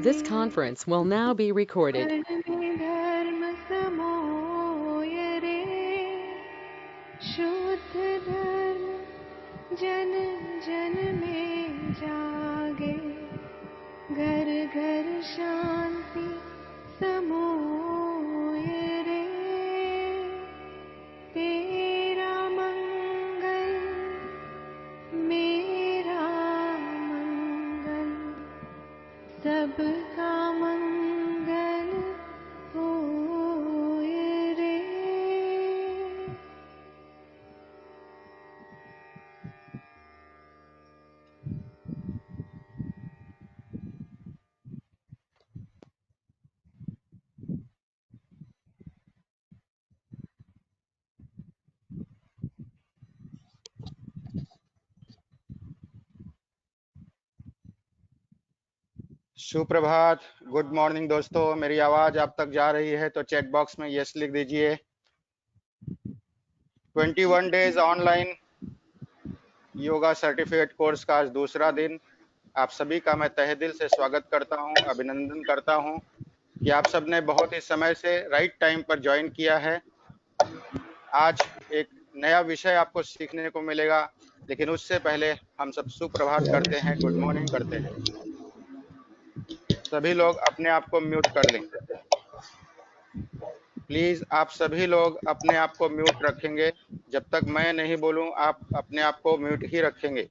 This conference will now be recorded. वर्ण धर्म समोय रे, शुद्ध धर्म जन जन में जागे। घर घर शांति समोय रे, तेरा मंगल मेरा मंगल, सबका मंगल होय रे। सुप्रभात, गुड मॉर्निंग दोस्तों। मेरी आवाज आप तक जा रही है तो चैट बॉक्स में यस लिख दीजिए। 21 days online yoga certificate course का आज दूसरा दिन। आप सभी का मैं तहे दिल से स्वागत करता हूं, अभिनंदन करता हूं कि आप सब ने बहुत ही समय से राइट टाइम पर ज्वाइन किया है। आज एक नया विषय आपको सीखने को मिलेगा, लेकिन उससे पहले हम सब सुप्रभात करते हैं, गुड मॉर्निंग करते हैं। सभी लोग अपने आप को म्यूट कर लें प्लीज। आप सभी लोग अपने आप को म्यूट रखेंगे। जब तक मैं नहीं बोलूं आप अपने आप को म्यूट ही रखेंगे।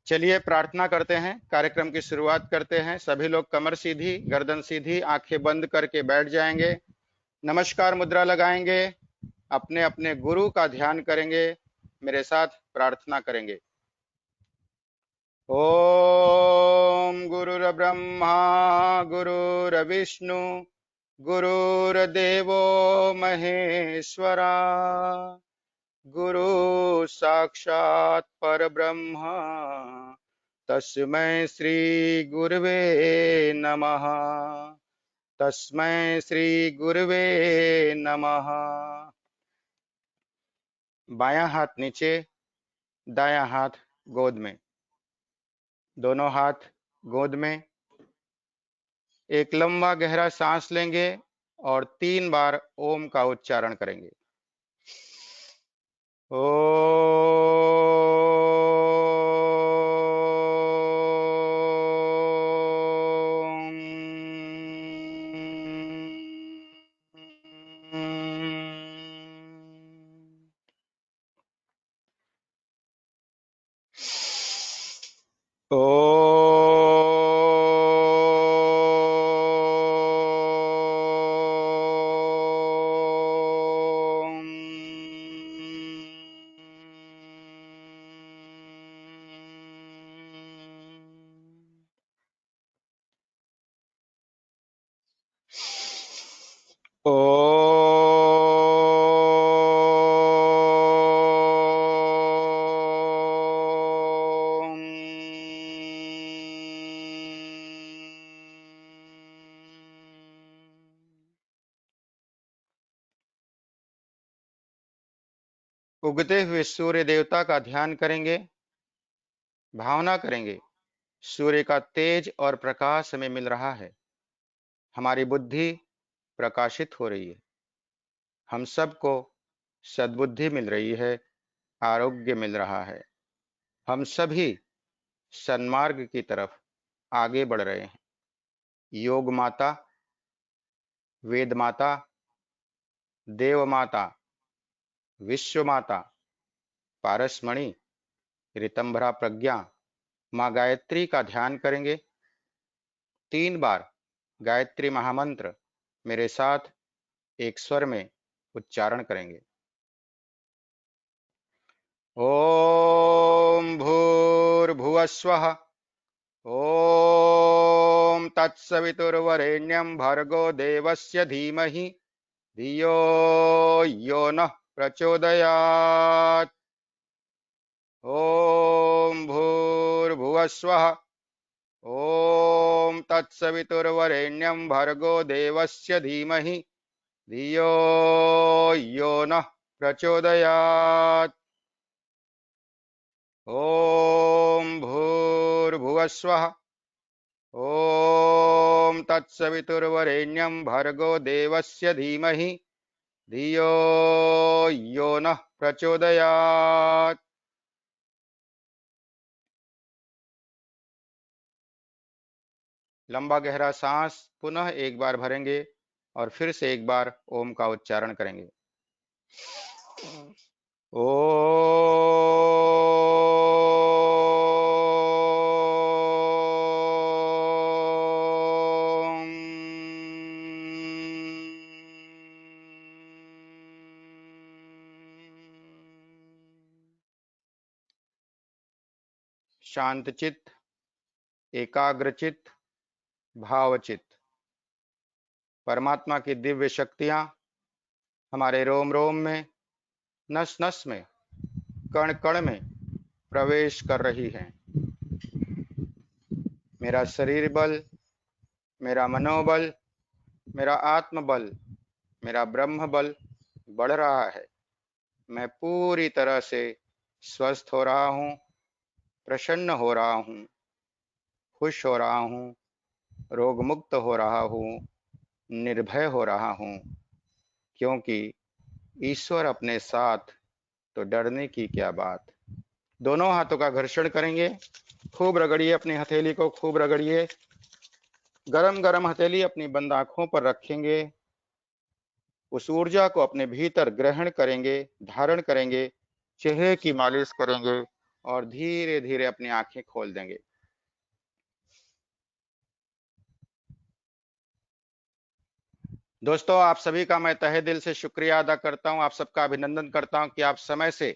चलिए प्रार्थना करते हैं, कार्यक्रम की शुरुआत करते हैं। सभी लोग कमर सीधी, गर्दन सीधी, आंखें बंद करके बैठ जाएंगे। नमस्कार मुद्रा लगाएंगे, अपने अपने गुरु का ध्यान करेंगे, मेरे साथ प्रार्थना करेंगे। ओम गुरुर्ब्रह्मा गुरुर्विष्णु गुरुर्देवो महेश्वरा, गुरु साक्षात् परब्रह्म, तस्मै श्री गुरवे नमः। तस्मै श्री गुरवे नमः। बायां हाथ नीचे, दायां हाथ गोद में, दोनों हाथ गोद में। एक लंबा गहरा सांस लेंगे और 3 बार ओम का उच्चारण करेंगे। उगते हुए सूर्य देवता का ध्यान करेंगे। भावना करेंगे सूर्य का तेज और प्रकाश हमें मिल रहा है, हमारी बुद्धि प्रकाशित हो रही है, हम सबको सद्बुद्धि मिल रही है, आरोग्य मिल रहा है, हम सभी सन्मार्ग की तरफ आगे बढ़ रहे हैं। योग माता, वेद माता, देव माता, विश्व माता, पारसमणि, ऋतंभरा प्रज्ञा माँ गायत्री का ध्यान करेंगे। 3 बार गायत्री महामंत्र मेरे साथ एक स्वर में उच्चारण करेंगे। ओम भूर्भुवस्वः, ओम तत्सवितुर्वरेण्यं भर्गो देवस्य धीमहि धियो यो नः प्रचोदयात्। ओम भूर्भुवस्वः, ओम तत्सवितुर्वरेण्यं भर्गो देवस्य धीमहि धियो यो नः प्रचोदयात्। ओम भूर्भुवस्वः ओम तत्सवितुर्वरेण्यं भर्गो देवस्य धीमहि धियो यो नः प्रचोदयात्। लंबा गहरा सांस पुनः एक बार भरेंगे और फिर से एक बार ओम का उच्चारण करेंगे। ओम। शांतचित्त, एकाग्रचित्त, भावचित्त। परमात्मा की दिव्य शक्तियां हमारे रोम रोम में, नस नस में, कण कण में प्रवेश कर रही हैं। मेरा शरीर बल, मेरा मनोबल, मेरा आत्मबल, मेरा ब्रह्म बल बढ़ रहा है। मैं पूरी तरह से स्वस्थ हो रहा हूँ, प्रसन्न हो रहा हूँ, खुश हो रहा हूँ, रोग मुक्त हो रहा हूँ, निर्भय हो रहा हूँ, क्योंकि ईश्वर अपने साथ, तो डरने की क्या बात। दोनों हाथों का घर्षण करेंगे, खूब रगड़िए, अपनी हथेली को खूब रगड़िए। गरम गरम हथेली अपनी बंद आंखों पर रखेंगे, उस ऊर्जा को अपने भीतर ग्रहण करेंगे, धारण करेंगे, चेहरे की मालिश करेंगे और धीरे धीरे अपनी आंखें खोल देंगे। दोस्तों, आप सभी का मैं तहे दिल से शुक्रिया अदा करता हूं, आप सबका अभिनंदन करता हूं कि आप समय से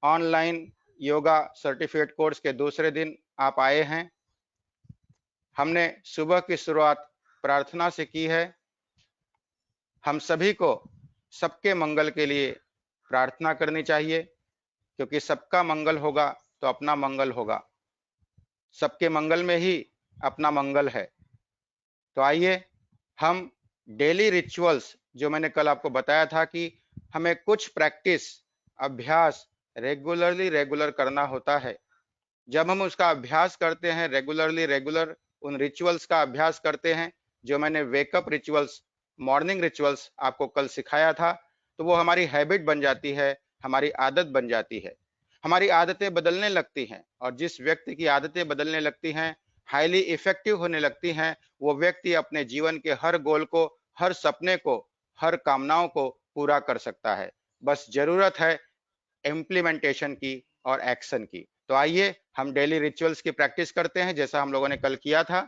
ऑनलाइन योगा सर्टिफिकेट कोर्स के दूसरे दिन आप आए हैं। हमने सुबह की शुरुआत प्रार्थना से की है। हम सभी को सबके मंगल के लिए प्रार्थना करनी चाहिए, क्योंकि सबका मंगल होगा तो अपना मंगल होगा। सबके मंगल में ही अपना मंगल है। तो आइए हम डेली रिचुअल्स, जो मैंने कल आपको बताया था कि हमें कुछ प्रैक्टिस, अभ्यास रेगुलर करना होता है। जब हम उसका अभ्यास करते हैं, रेगुलर उन रिचुअल्स का अभ्यास करते हैं, जो मैंने वेकअप रिचुअल्स, मॉर्निंग रिचुअल्स आपको कल सिखाया था, तो वो हमारी हैबिट बन जाती है, हमारी आदत बन जाती है। हमारी आदतें बदलने लगती हैं, और जिस व्यक्ति की आदतें बदलने लगती हैं, हाईली इफेक्टिव होने लगती हैं, वो व्यक्ति अपने जीवन के हर गोल को, हर सपने को, हर कामनाओं को पूरा कर सकता है। बस जरूरत है इम्प्लीमेंटेशन की और एक्शन की। तो आइए हम डेली रिचुअल्स की प्रैक्टिस करते हैं, जैसा हम लोगों ने कल किया था।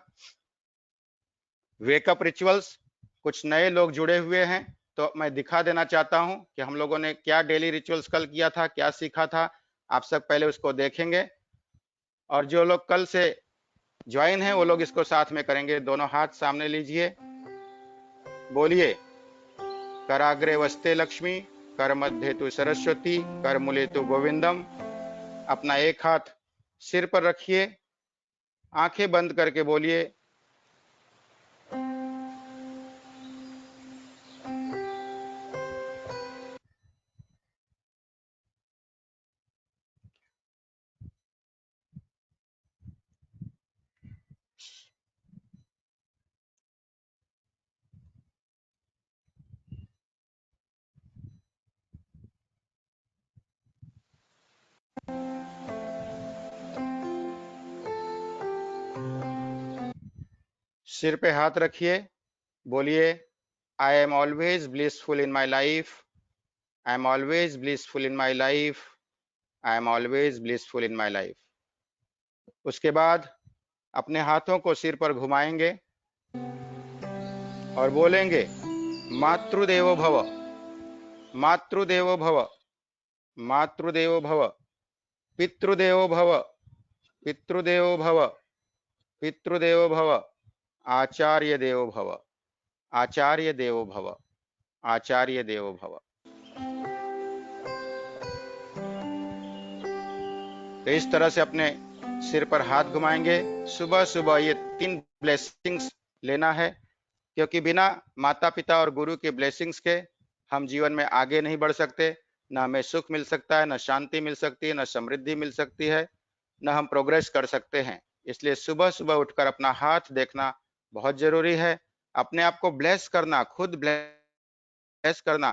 वेकअप रिचुअल्स, कुछ नए लोग जुड़े हुए हैं, तो मैं दिखा देना चाहता हूं कि हम लोगों ने क्या डेली रिचुअल्स कल किया था, क्या सीखा था। आप सब पहले उसको देखेंगे, और जो लोग कल से ज्वाइन हैं वो लोग इसको साथ में करेंगे। दोनों हाथ सामने लीजिए, बोलिए, कराग्रे वस्ते लक्ष्मी, कर मध्य तु सरस्वती, कर मूले तु गोविंदम। अपना एक हाथ सिर पर रखिए, आंखें बंद करके बोलिए, सिर पे हाथ रखिए, बोलिए, I am always blissful in my life, I am always blissful in my life, I am always blissful in my life. उसके बाद अपने हाथों को सिर पर घुमाएंगे और बोलेंगे, मातृदेवो भव, मातृदेवो भव, मातृदेवो भव, पितृदेवो भव, पितृदेवो भव, पितृदेवो भव, आचार्य देवो भव, आचार्य देवो भव, आचार्य देवो भव। तो इस तरह से अपने सिर पर हाथ घुमाएंगे। सुबह सुबह ये 3 ब्लेसिंग्स लेना है, क्योंकि बिना माता पिता और गुरु के ब्लेसिंग्स के हम जीवन में आगे नहीं बढ़ सकते। न हमें सुख मिल सकता है, न शांति मिल सकती है, न समृद्धि मिल सकती है, न हम प्रोग्रेस कर सकते हैं। इसलिए सुबह सुबह उठकर अपना हाथ देखना बहुत जरूरी है। अपने आप को ब्लेस करना, खुद ब्लेस करना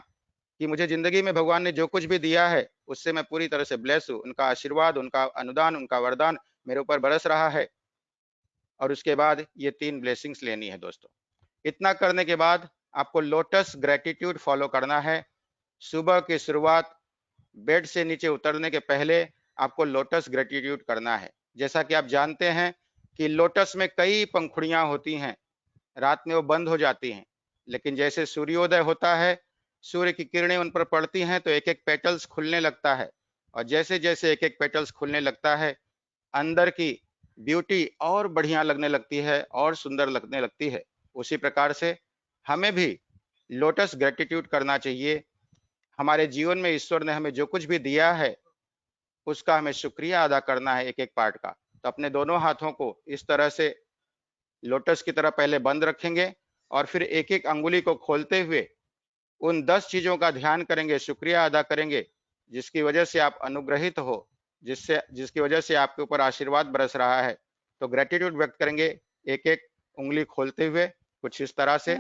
कि मुझे जिंदगी में भगवान ने जो कुछ भी दिया है उससे मैं पूरी तरह से ब्लेस हूँ। उनका आशीर्वाद, उनका अनुदान, उनका वरदान मेरे ऊपर बरस रहा है। और उसके बाद ये 3 ब्लेसिंग्स लेनी है दोस्तों। इतना करने के बाद आपको लोटस ग्रेटिट्यूड फॉलो करना है। सुबह की शुरुआत बेड से नीचे उतरने के पहले आपको लोटस ग्रेटिट्यूड करना है। जैसा कि आप जानते हैं कि लोटस में कई पंखुड़ियां होती हैं, रात में वो बंद हो जाती हैं, लेकिन जैसे सूर्योदय होता है, सूर्य की किरणें उन पर पड़ती हैं तो एक एक पेटल्स खुलने लगता है। और जैसे जैसे एक एक पेटल्स खुलने लगता है, अंदर की ब्यूटी और बढ़िया लगने लगती है और सुंदर लगने लगती है। उसी प्रकार से हमें भी लोटस ग्रेटिट्यूड करना चाहिए। हमारे जीवन में ईश्वर ने हमें जो कुछ भी दिया है उसका हमें शुक्रिया अदा करना है, एक एक पार्ट का। तो अपने दोनों हाथों को इस तरह से लोटस की तरह पहले बंद रखेंगे और फिर एक एक अंगुली को खोलते हुए उन 10 चीजों का ध्यान करेंगे, शुक्रिया अदा करेंगे, जिसकी वजह से आप अनुग्रहित हो, जिससे जिसकी वजह से आपके ऊपर आशीर्वाद बरस रहा है। तो ग्रेटिट्यूड व्यक्त करेंगे एक एक उंगली खोलते हुए कुछ इस तरह से।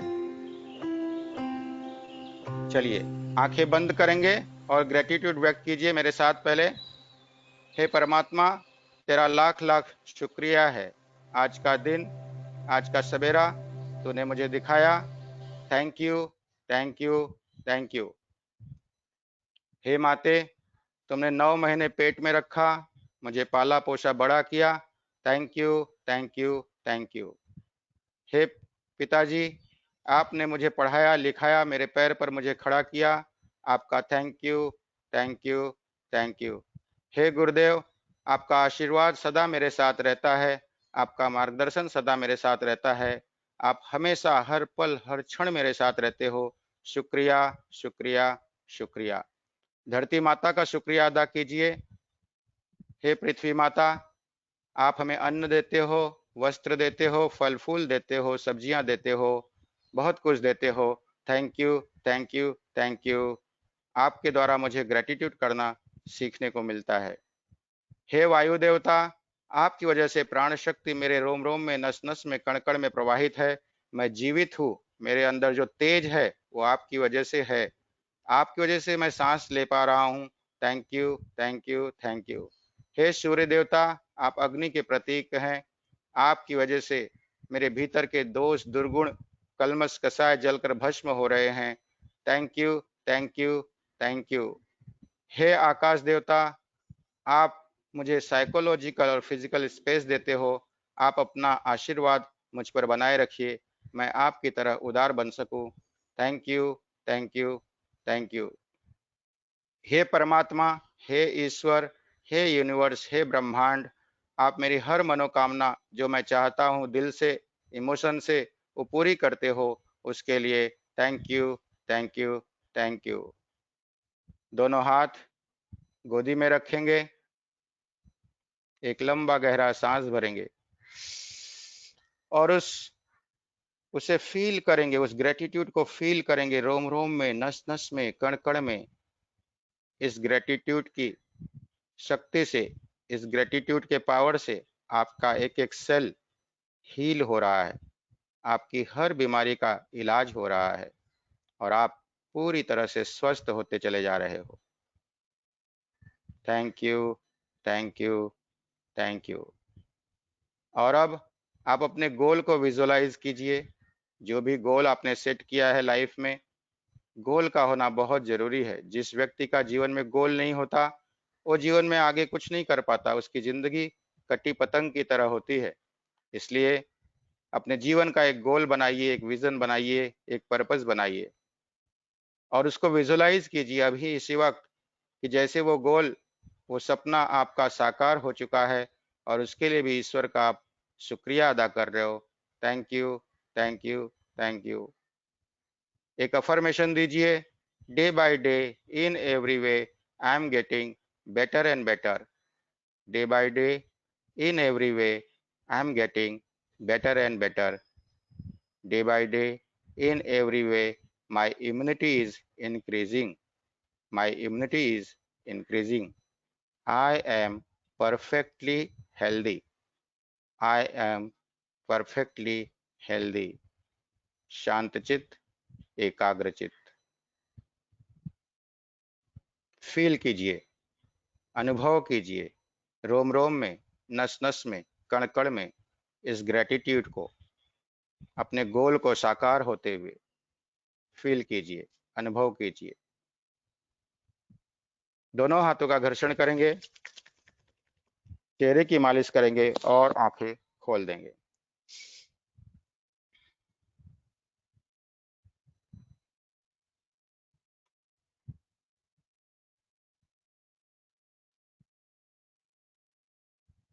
चलिए आंखें बंद करेंगे और ग्रेटिट्यूड व्यक्त कीजिए मेरे साथ पहले। हे परमात्मा, तेरा लाख लाख शुक्रिया है। आज का दिन, आज का सवेरा तूने मुझे दिखाया। Thank you, thank you, thank you. हे माते, तुमने 9 महीने पेट में रखा, मुझे पाला पोसा बड़ा किया। Thank you, thank you, thank you. हे पिताजी, आपने मुझे पढ़ाया लिखाया, मेरे पैर पर मुझे खड़ा किया। आपका thank you, thank you, thank you. हे गुरुदेव, आपका आशीर्वाद सदा मेरे साथ रहता है, आपका मार्गदर्शन सदा मेरे साथ रहता है। आप हमेशा हर पल हर क्षण मेरे साथ रहते हो। शुक्रिया, शुक्रिया, शुक्रिया। धरती माता का शुक्रिया अदा कीजिए। हे पृथ्वी माता, आप हमें अन्न देते हो, वस्त्र देते हो, फल फूल देते हो, सब्जियां देते हो, बहुत कुछ देते हो। Thank you, thank you, thank you. आपके द्वारा मुझे ग्रेटिट्यूड करना सीखने को मिलता है। हे वायु देवता, आपकी वजह से प्राण शक्ति मेरे रोम रोम में, नस नस में, कण कण में प्रवाहित है। मैं जीवित हूँ। मेरे अंदर जो तेज है वो आपकी वजह से है। आपकी वजह से मैं सांस ले पा रहा हूँ। Thank you, thank you, thank you. हे सूर्य देवता, आप अग्नि के प्रतीक हैं। आपकी वजह से मेरे भीतर के दोष दुर्गुण कलमश कसाय जलकर भस्म हो रहे हैं। Thank you, thank you, thank you. हे आकाश देवता, आप मुझे साइकोलॉजिकल और फिजिकल स्पेस देते हो। आप अपना आशीर्वाद मुझ पर बनाए रखिए, मैं आपकी तरह उदार बन सकूं। Thank you, thank you, thank you. हे परमात्मा, हे ईश्वर, हे यूनिवर्स, हे ब्रह्मांड, आप मेरी हर मनोकामना जो मैं चाहता हूँ दिल से, इमोशन से, वो पूरी करते हो। उसके लिए thank you, thank you, thank you. दोनों हाथ गोदी में रखेंगे, एक लंबा गहरा सांस भरेंगे और उसे फील करेंगे, उस ग्रेटिट्यूड को फील करेंगे रोम रोम में, नस नस में, कण कण में। इस ग्रेटिट्यूड की शक्ति से, इस ग्रेटिट्यूड के पावर से आपका एक एक सेल हील हो रहा है, आपकी हर बीमारी का इलाज हो रहा है और आप पूरी तरह से स्वस्थ होते चले जा रहे हो। Thank you, thank you, thank you. और अब आप अपने गोल को विजुअलाइज कीजिए। जो भी गोल आपने सेट किया है लाइफ में, गोल का होना बहुत जरूरी है। जिस व्यक्ति का जीवन में गोल नहीं होता, वो जीवन में आगे कुछ नहीं कर पाता। उसकी जिंदगी कटी पतंग की तरह होती है। इसलिए अपने जीवन का एक गोल बनाइए, एक विजन बनाइए, एक पर्पस बनाइए और उसको विजुअलाइज कीजिए अभी इसी वक्त कि जैसे वो गोल, वो सपना आपका साकार हो चुका है और उसके लिए भी ईश्वर का आप शुक्रिया अदा कर रहे हो। Thank you, thank you, thank you. एक अफर्मेशन दीजिए, day by day, in every way, I am getting better and better. Day by day, in every way, I am getting better and better. Day by day, in every way, my immunity is increasing. My immunity is increasing. I am perfectly healthy. I am perfectly healthy. शांतचित्त, एकाग्रचित्त। Feel कीजिए, अनुभव कीजिए, रोम रोम में, नस नस में, कण कण में इस ग्रेटिट्यूड को, अपने गोल को साकार होते हुए फील कीजिए, अनुभव कीजिए। दोनों हाथों का घर्षण करेंगे, चेहरे की मालिश करेंगे और आंखें खोल देंगे।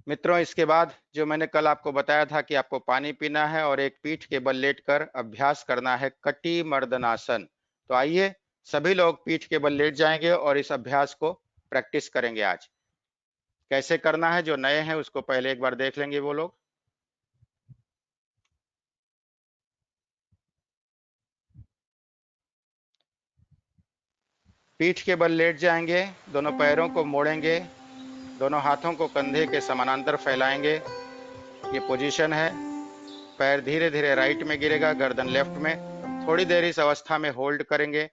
मित्रों, इसके बाद जो मैंने कल आपको बताया था कि आपको पानी पीना है और एक पीठ के बल लेटकर अभ्यास करना है कटी मर्दनासन। तो आइए सभी लोग पीठ के बल लेट जाएंगे और इस अभ्यास को प्रैक्टिस करेंगे। आज कैसे करना है, जो नए हैं उसको पहले एक बार देख लेंगे वो लोग। पीठ के बल लेट जाएंगे, दोनों पैरों को मोड़ेंगे, दोनों हाथों को कंधे के समानांतर फैलाएंगे। ये पोजीशन है। पैर धीरे धीरे राइट में गिरेगा, गर्दन लेफ्ट में। थोड़ी देर इस अवस्था में होल्ड करेंगे,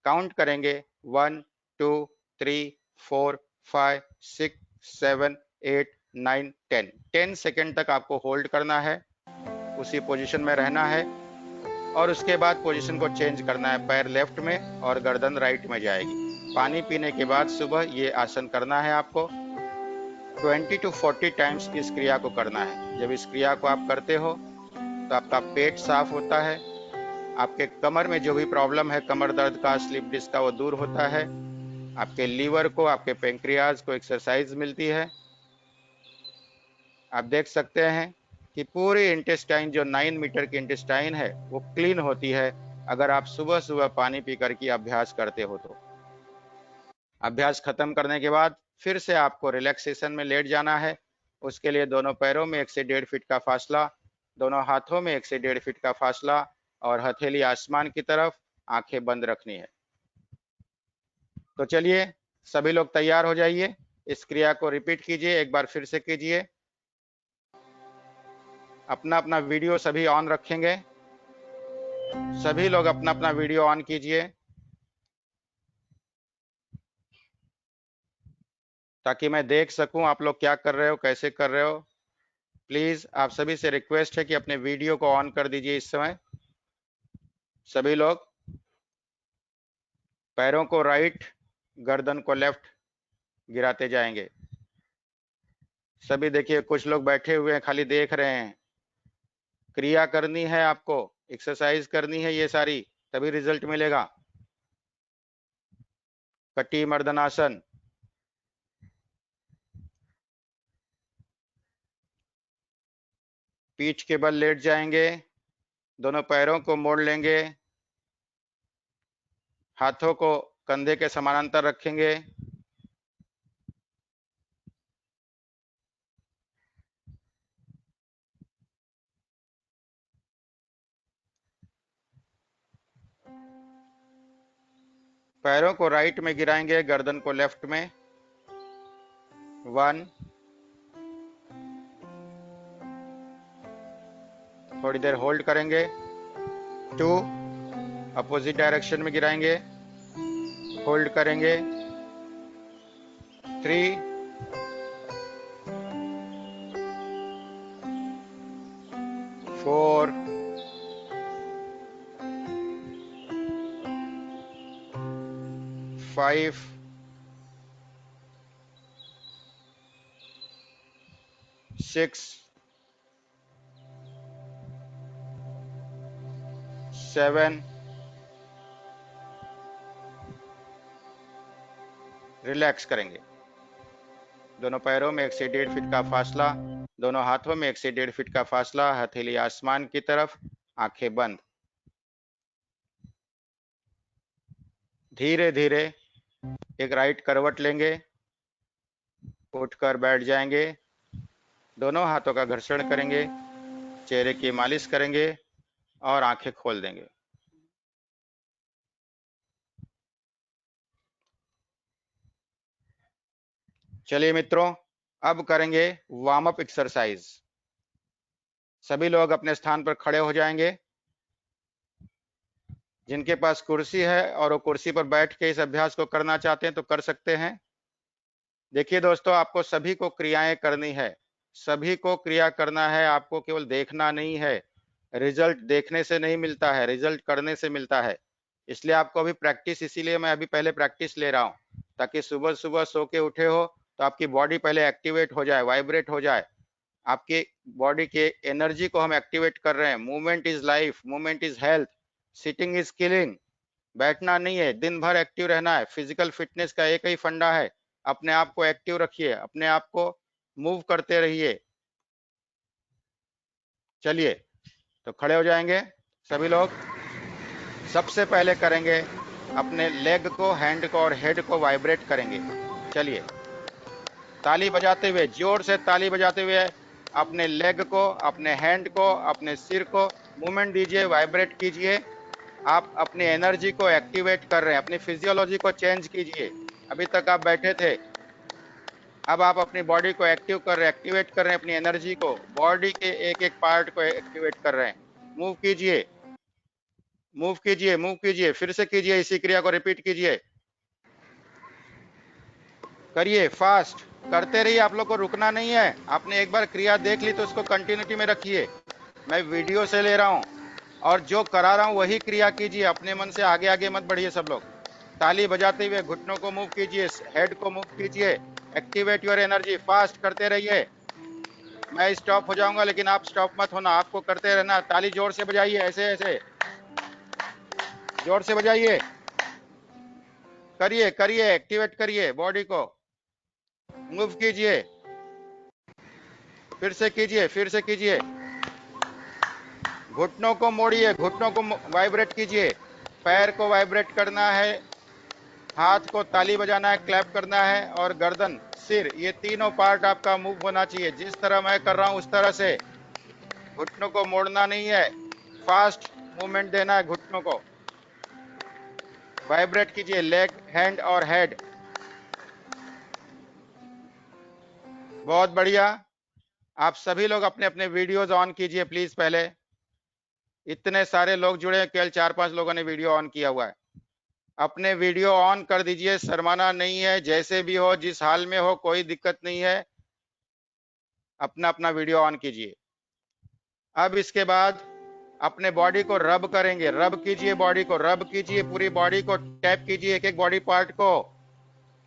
काउंट करेंगे 1 2 3 4 5 6 7 8 9 10। 10 सेकेंड तक आपको होल्ड करना है, उसी पोजीशन में रहना है और उसके बाद पोजीशन को चेंज करना है। पैर लेफ्ट में और गर्दन राइट में जाएगी। पानी पीने के बाद सुबह ये आसन करना है आपको। 20 to 40 टाइम्स इस क्रिया को करना है। जब इस क्रिया को आप करते हो तो आपका पेट साफ होता है, आपके कमर में जो भी प्रॉब्लम है, कमर दर्द का, स्लिप डिस्क का, वो दूर होता है। आपके लीवर को, आपके पेंक्रियाज को एक्सरसाइज मिलती है। आप देख सकते हैं कि पूरी इंटेस्टाइन, जो 9 मीटर की इंटेस्टाइन है, वो क्लीन होती है अगर आप सुबह सुबह पानी पीकर के अभ्यास करते हो। तो अभ्यास खत्म करने के बाद फिर से आपको रिलैक्सेशन में लेट जाना है। उसके लिए दोनों पैरों में 1 से 1.5 फीट का फासला, दोनों हाथों में 1 से 1.5 फीट का फासला और हथेली आसमान की तरफ, आंखें बंद रखनी है। तो चलिए सभी लोग तैयार हो जाइए। इस क्रिया को रिपीट कीजिए, एक बार फिर से कीजिए। अपना अपना वीडियो सभी ऑन रखेंगे। सभी लोग अपना अपना वीडियो ऑन कीजिए ताकि मैं देख सकूं आप लोग क्या कर रहे हो, कैसे कर रहे हो। प्लीज आप सभी से रिक्वेस्ट है कि अपने वीडियो को ऑन कर दीजिए इस समय। सभी लोग पैरों को राइट, गर्दन को लेफ्ट गिराते जाएंगे। सभी देखिए, कुछ लोग बैठे हुए हैं, खाली देख रहे हैं। क्रिया करनी है आपको, एक्सरसाइज करनी है, ये सारी तभी रिजल्ट मिलेगा। कटी मर्दनासन। पीठ के बल लेट जाएंगे, दोनों पैरों को मोड़ लेंगे, हाथों को कंधे के समानांतर रखेंगे। पैरों को राइट में गिराएंगे, गर्दन को लेफ्ट में। 1, थोड़ी देर होल्ड करेंगे। 2, अपोजिट डायरेक्शन में गिराएंगे, होल्ड करेंगे। 3, 4, 5, 6, 7। रिलैक्स करेंगे। दोनों पैरों में 1 से 1.5 फीट का फासला, दोनों हाथों में 1 से 1.5 फीट का फासला, हथेली आसमान की तरफ, आंखें बंद। धीरे धीरे एक राइट करवट लेंगे, उठकर बैठ जाएंगे, दोनों हाथों का घर्षण करेंगे, चेहरे की मालिश करेंगे और आंखें खोल देंगे। चलिए मित्रों, अब करेंगे वार्म अप एक्सरसाइज। सभी लोग अपने स्थान पर खड़े हो जाएंगे। जिनके पास कुर्सी है और वो कुर्सी पर बैठ के इस अभ्यास को करना चाहते हैं तो कर सकते हैं। देखिए दोस्तों, आपको सभी को क्रियाएं करनी है, सभी को क्रिया करना है, आपको केवल देखना नहीं है। रिजल्ट देखने से नहीं मिलता है, रिजल्ट करने से मिलता है। इसलिए आपको अभी प्रैक्टिस, इसीलिए मैं अभी पहले प्रैक्टिस ले रहा हूँ, ताकि सुबह सुबह सो के उठे हो तो आपकी बॉडी पहले एक्टिवेट हो जाए, वाइब्रेट हो जाए। आपकी बॉडी के एनर्जी को हम एक्टिवेट कर रहे हैं। Movement is life, movement is health, sitting is killing. बैठना नहीं है, दिन भर एक्टिव रहना है। फिजिकल फिटनेस का एक ही फंडा है, अपने आप को एक्टिव रखिए, अपने आप को मूव करते रहिए। चलिए, तो खड़े हो जाएंगे सभी लोग। सबसे पहले करेंगे अपने लेग को, हैंड को और हेड को वाइब्रेट करेंगे। चलिए, ताली बजाते हुए, जोर से ताली बजाते हुए अपने लेग को, अपने हैंड को, अपने सिर को मूवमेंट दीजिए, वाइब्रेट कीजिए। आप अपनी एनर्जी को एक्टिवेट कर रहे हैं, अपनी फिजियोलॉजी को चेंज कीजिए। अभी तक आप बैठे थे, अब आप अपनी बॉडी को एक्टिव कर रहे हैं, एक्टिवेट कर रहे हैं अपनी एनर्जी को, बॉडी के एक एक पार्ट को एक्टिवेट कर रहे हैं। मूव कीजिए, मूव कीजिए, मूव कीजिए, फिर से कीजिए, इसी क्रिया को रिपीट कीजिए। करिए, फास्ट करते रहिए, आप लोग को रुकना नहीं है। आपने एक बार क्रिया देख ली तो उसको कंटिन्यूटी में रखिए। मैं वीडियो से ले रहा हूं और जो करा रहा हूं वही क्रिया कीजिए, अपने मन से आगे आगे मत बढ़िए। सब लोग ताली बजाते हुए घुटनों को मूव कीजिए, हेड को मूव कीजिए, एक्टिवेट योर एनर्जी, फास्ट करते रहिए। मैं स्टॉप हो जाऊंगा लेकिन आप स्टॉप मत होना, आपको करते रहना। ताली जोर से बजाइए, ऐसे ऐसे जोर से बजाइए। करिए करिए, एक्टिवेट करिए बॉडी को, मूव कीजिए, फिर से कीजिए, फिर से कीजिए। घुटनों को मोड़िए, घुटनों को वाइब्रेट कीजिए, पैर को वाइब्रेट करना है, हाथ को ताली बजाना है, क्लैप करना है, और गर्दन, सिर, ये तीनों पार्ट आपका मूव होना चाहिए। जिस तरह मैं कर रहा हूं उस तरह से। घुटनों को मोड़ना नहीं है, फास्ट मूवमेंट देना है घुटनों को। वाइब्रेट कीजिए लेग, हैंड और हेड। बहुत बढ़िया। आप सभी लोग अपने अपने वीडियोज ऑन कीजिए प्लीज। पहले इतने सारे लोग जुड़े हैं, केवल 4-5 लोगों ने वीडियो ऑन किया हुआ है। अपने वीडियो ऑन कर दीजिए, शर्माना नहीं है। जैसे भी हो, जिस हाल में हो, कोई दिक्कत नहीं है, अपना अपना वीडियो ऑन कीजिए। अब इसके बाद अपने बॉडी को रब करेंगे। रब कीजिए, बॉडी को रब कीजिए, पूरी बॉडी को टैप कीजिए, एक एक बॉडी पार्ट को,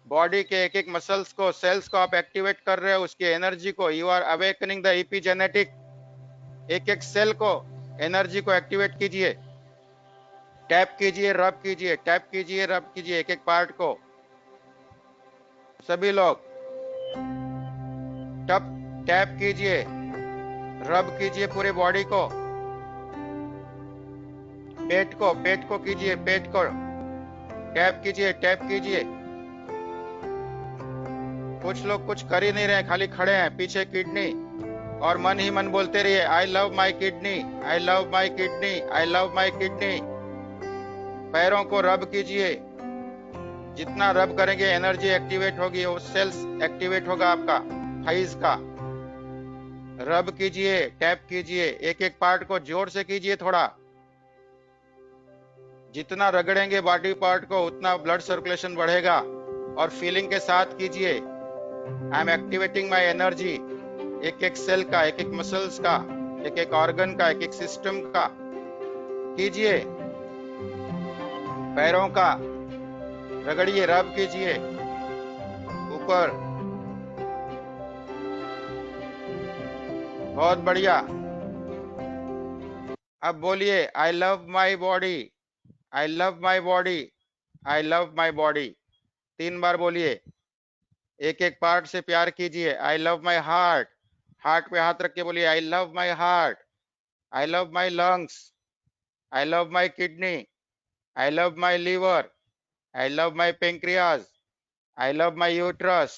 बॉडी के एक एक मसल्स को, सेल्स को आप एक्टिवेट कर रहे हो, उसकी एनर्जी को। You are awakening the epigenetic. एक एक सेल को, एनर्जी को एक्टिवेट कीजिए, टैप कीजिए, रब कीजिए, टैप कीजिए, रब कीजिए एक एक पार्ट को। सभी लोग टप टैप कीजिए, रब कीजिए पूरे बॉडी को। पेट को कीजिए, पेट को टैप कीजिए, टैप कीजिए। कुछ लोग कुछ कर ही नहीं रहे, खाली खड़े हैं। पीछे किडनी, और मन ही मन बोलते रहिए, आई love my kidney, I love my kidney, I love my kidney. पैरों को रब कीजिए, जितना रब करेंगे एनर्जी एक्टिवेट होगी, वो सेल्स एक्टिवेट होगा आपका थाइस का। रब कीजिए, टैप कीजिए, एक एक पार्ट को जोर से कीजिए थोड़ा। जितना रगड़ेंगे बॉडी पार्ट को उतना ब्लड सर्कुलेशन बढ़ेगा। और फीलिंग के साथ कीजिए, I am activating my energy. एक एक सेल का, एक एक मसल्स का, एक एक ऑर्गन का, एक एक सिस्टम का कीजिए। पैरों का रगड़िए, रब कीजिए ऊपर। बहुत बढ़िया। अब बोलिए, I love my body, I love my body, I love my body. 3 बार बोलिए, एक एक पार्ट से प्यार कीजिए। I love my heart, heart पे हाथ रख के बोलिए, I love my heart, I love my lungs, I love my kidney, I love my liver, I love my pancreas, I love my uterus,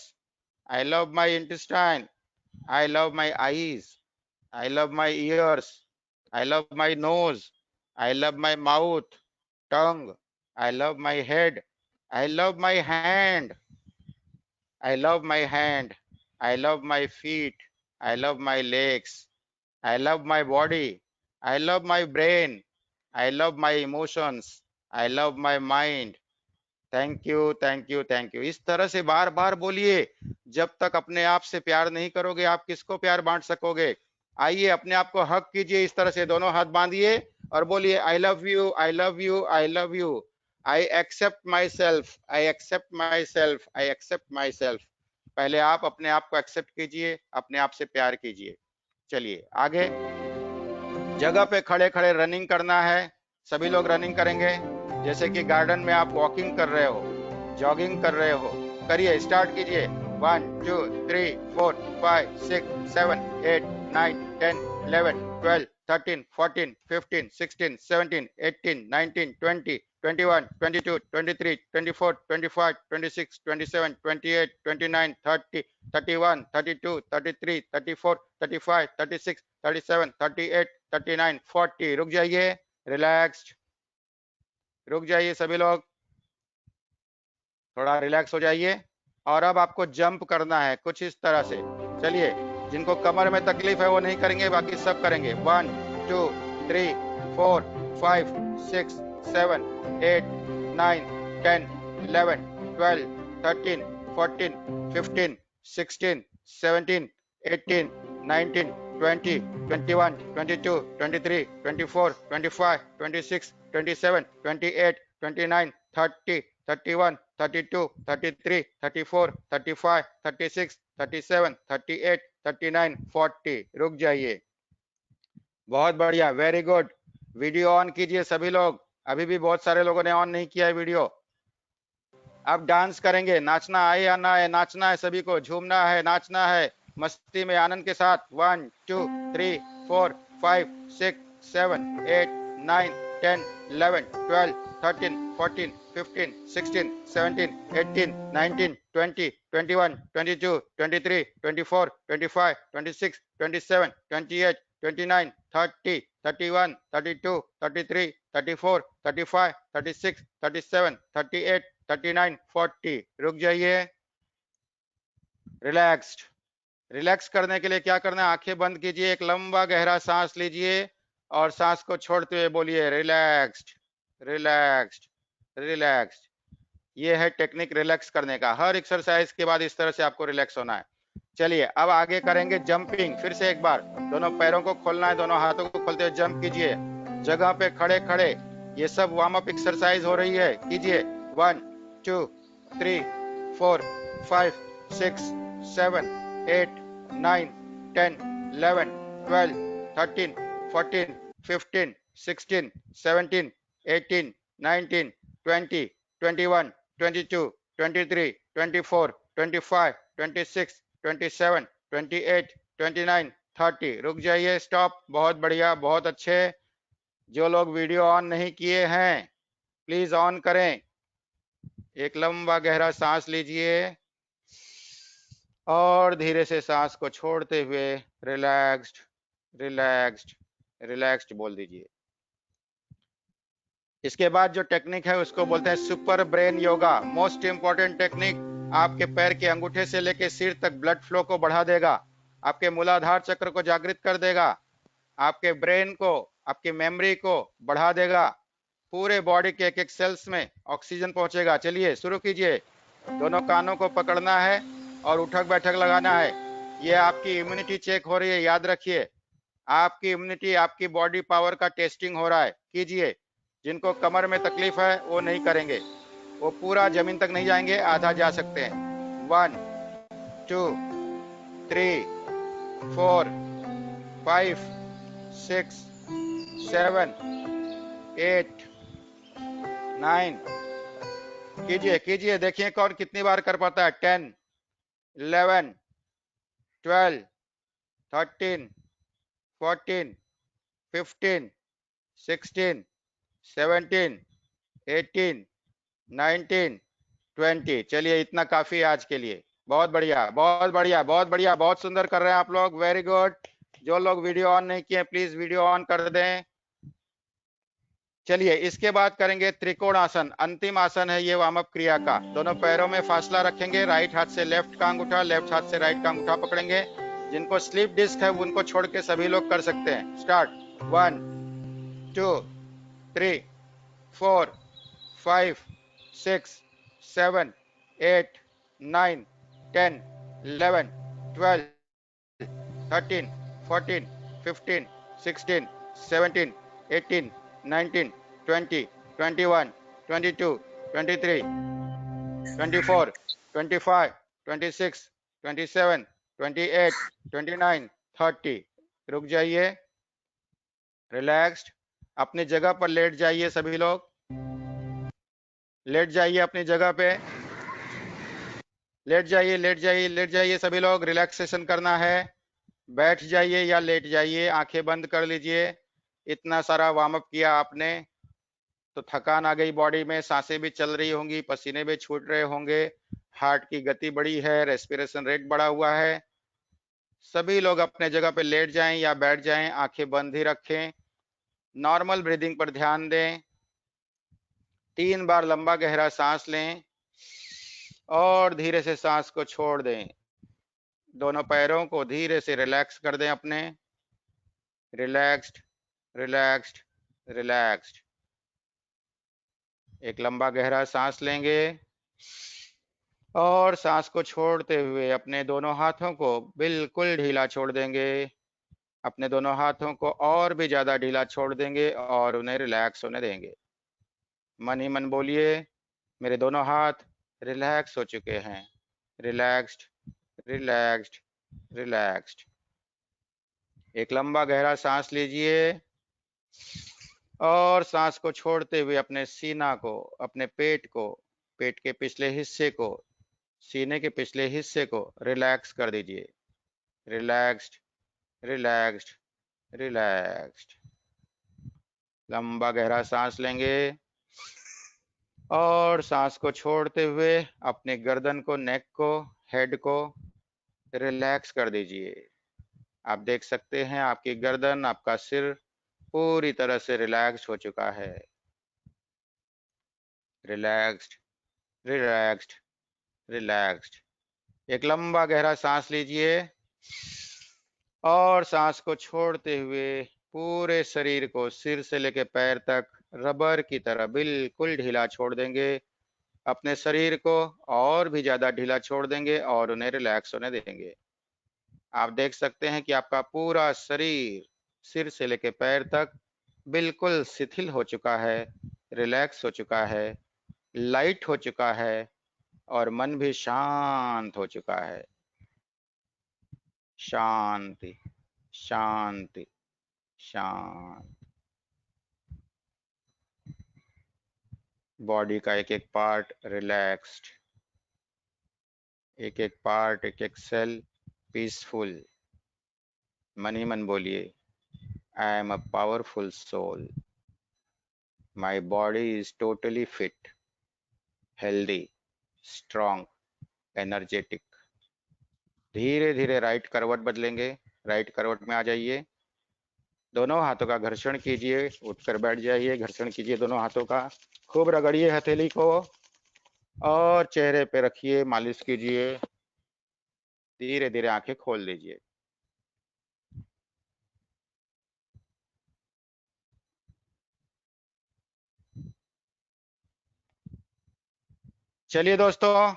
I love my intestine, I love my eyes, I love my years, I love my nose, I love my mouth, tongue, I love my head, I love my hand, I love my hand. I love my feet. I love my legs. I love my body. I love my brain. I love my emotions. I love my mind. Thank you, thank you, thank you. इस तरह से बार बार बोलिए। जब तक अपने आप से प्यार नहीं करोगे, आप किसको प्यार बांट सकोगे? आइए, अपने आप को हक कीजिए। इस तरह से दोनों हाथ बांधिए और बोलिए, I love you, I love you, I love you. I accept myself, I accept myself, I accept myself. पहले आप अपने आप को एक्सेप्ट कीजिए, अपने आप से प्यार कीजिए। चलिए आगे। जगह पे खड़े खड़े रनिंग करना है। सभी लोग रनिंग करेंगे। जैसे कि गार्डन में आप वॉकिंग कर रहे हो, जॉगिंग कर रहे हो। करिए, स्टार्ट कीजिए। 1 2 3 4 5 6 7 8 9 10 11 12 13 14 15 16 17 18 19 20 21 22 23 24 25 26 27 28 29 30 31 32 33 34 35 36 37 38 39 40। रुक जाइए, रिलैक्स्ड। रुक जाइए सभी लोग, थोड़ा रिलैक्स हो जाइए। और अब आपको जंप करना है कुछ इस तरह से। चलिए, जिनको कमर में तकलीफ है वो नहीं करेंगे, बाकी सब करेंगे। 1 2 3 4 5 6 7 8 9 10 11 12 13 14 15 16 17 18 19 20 21 22 23 24 25 26 27 28 29 30 31 32 33 34 35 36 37 38 39 40। रुक जाइए। बहुत बढ़िया, वेरी गुड। वीडियो ऑन कीजिए सभी लोग। अभी भी बहुत सारे लोगों ने ऑन नहीं किया है वीडियो। अब डांस करेंगे। नाचना आए या ना आए, नाचना है सभी को, झूमना है, नाचना है मस्ती में, आनंद के साथ। 1 2 3 4 5 6 7 8 9 10 11 12 13 14 15 16 17 18 19 20 21 22 23 24 25 26 27 28 29 30 31 32 33 34 35 36 37 38 39 40। रुक जाइए, रिलैक्स्ड। रिलैक्स करने के लिए क्या करना है? आंखें बंद कीजिए, एक लंबा गहरा सांस लीजिए और सांस को छोड़ते हुए बोलिए, रिलैक्स्ड, रिलैक्स्ड, रिलैक्स्ड। ये है टेक्निक रिलैक्स करने का। हर एक्सरसाइज के बाद इस तरह से आपको रिलैक्स होना है। चलिए, अब आगे करेंगे जंपिंग। फिर से एक बार दोनों पैरों को खोलना है, दोनों हाथों को खोलते हुए जंप कीजिए। जगह पे खड़े खड़े। ये सब वार्म अप एक्सरसाइज हो रही है, कीजिए। 1 2 3 4 5 6 7 8 9 10 11 12 13 14 15 16 17 18 19 20 21 22 23 24 25 26 27 28 29 30। रुक जाइए, स्टॉप। बहुत बढ़िया, बहुत अच्छे। जो लोग वीडियो ऑन नहीं किए हैं प्लीज ऑन करें। एक लंबा गहरा सांस लीजिए और धीरे से सांस को छोड़ते हुए रिलैक्स्ड, रिलैक्स्ड, रिलैक्स्ड बोल दीजिए। इसके बाद जो टेक्निक है उसको बोलते हैं super brain yoga. Most important technique, आपके पैर के अंगूठे से लेकर सिर तक ब्लड फ्लो को बढ़ा देगा, आपके मूलाधार चक्र को जागृत कर देगा, आपके ब्रेन को, आपकी मेमोरी को बढ़ा देगा, पूरे बॉडी के एक एक सेल्स में ऑक्सीजन पहुंचेगा। चलिए शुरू कीजिए। दोनों कानों को पकड़ना है और उठक बैठक लगाना है। ये आपकी इम्यूनिटी चेक हो रही है, याद रखिए। आपकी इम्यूनिटी, आपकी बॉडी पावर का टेस्टिंग हो रहा है, कीजिए। जिनको कमर में तकलीफ है वो नहीं करेंगे, वो पूरा जमीन तक नहीं जाएंगे, आधा जा सकते हैं। 1 2 3 4 5 6 7 8 9। कीजिए कीजिए, देखिए कौन कितनी बार कर पाता है। 10 11 12 13 14 15 16 17 18 19 20। चलिए, इतना काफी है आज के लिए। बहुत बढ़िया, बहुत बढ़िया, बहुत बढ़िया, बहुत सुंदर कर रहे हैं आप लोग, वेरी गुड। जो लोग वीडियो ऑन नहीं किए प्लीज वीडियो ऑन कर दें। चलिए इसके बाद करेंगे त्रिकोण आसन, अंतिम आसन है ये वार्म अप क्रिया का। दोनों पैरों में फासला रखेंगे, राइट हाथ से लेफ्ट का अंगूठा, लेफ्ट हाथ से राइट का अंगूठा पकड़ेंगे। जिनको स्लीप डिस्क है उनको छोड़ के सभी लोग कर सकते हैं। स्टार्ट। 1 2 3 4 5 6 7 8 9 10 11 12 13 14 15 16 17 18 19 20 21 22 23 24 25 26 27 28 29 30। रुक जाइए, रिलैक्स्ड। अपनी जगह पर लेट जाइए, सभी लोग लेट जाइए अपनी जगह पे। लेट जाइए, लेट जाइए, लेट जाइए, सभी लोग रिलैक्सेशन करना है। बैठ जाइए या लेट जाइए, आंखें बंद कर लीजिए। इतना सारा वार्म अप किया आपने तो थकान आ गई बॉडी में, सांसें भी चल रही होंगी, पसीने भी छूट रहे होंगे, हार्ट की गति बढ़ी है, रेस्पिरेशन रेट बढ़ा हुआ है। सभी लोग अपने जगह पे लेट जाएं या बैठ जाएं, आंखें बंद ही रखें। नॉर्मल ब्रीदिंग पर ध्यान दें। 3 बार लंबा गहरा सांस लें और धीरे से सांस को छोड़ दें। दोनों पैरों को धीरे से रिलैक्स कर दें अपने। Relaxed, relaxed, relaxed. एक लंबा गहरा सांस लेंगे और सांस को छोड़ते हुए अपने दोनों हाथों को बिल्कुल ढीला छोड़ देंगे। अपने दोनों हाथों को और भी ज्यादा ढीला छोड़ देंगे और उन्हें रिलैक्स होने देंगे। मन ही मन बोलिए, मेरे दोनों हाथ रिलैक्स हो चुके हैं। Relaxed, relaxed, relaxed. एक लंबा गहरा सांस लीजिए और सांस को छोड़ते हुए अपने सीना को, अपने पेट को, पेट के पिछले हिस्से को, सीने के पिछले हिस्से को रिलैक्स कर दीजिए। Relaxed, relaxed, relaxed. लंबा गहरा सांस लेंगे और सांस को छोड़ते हुए अपने गर्दन को, नेक को, हेड को रिलैक्स कर दीजिए। आप देख सकते हैं आपकी गर्दन, आपका सिर पूरी तरह से रिलैक्स हो चुका है। Relaxed, relaxed, relaxed. एक लंबा गहरा सांस लीजिए और सांस को छोड़ते हुए पूरे शरीर को सिर से लेकर पैर तक रबर की तरह बिल्कुल ढीला छोड़ देंगे। अपने शरीर को और भी ज्यादा ढीला छोड़ देंगे और उन्हें रिलैक्स होने देंगे। आप देख सकते हैं कि आपका पूरा शरीर सिर से लेकर पैर तक बिल्कुल शिथिल हो चुका है, रिलैक्स हो चुका है, लाइट हो चुका है और मन भी शांत हो चुका है। शांति, शांति, शांत। बॉडी का एक एक पार्ट रिलैक्स्ड, एक एक पार्ट, एक एक सेल पीसफुल। मन ही मन बोलिए, I am a powerful soul. My body is totally fit, healthy, strong, energetic. धीरे धीरे राइट करवट बदलेंगे। राइट करवट में आ जाइए। दोनों हाथों का घर्षण कीजिए, उठकर बैठ जाइए, घर्षण कीजिए दोनों हाथों का। खूब रगड़िए हथेली को और चेहरे पे रखिए, मालिश कीजिए। धीरे धीरे आंखें खोल लीजिए। चलिए दोस्तों,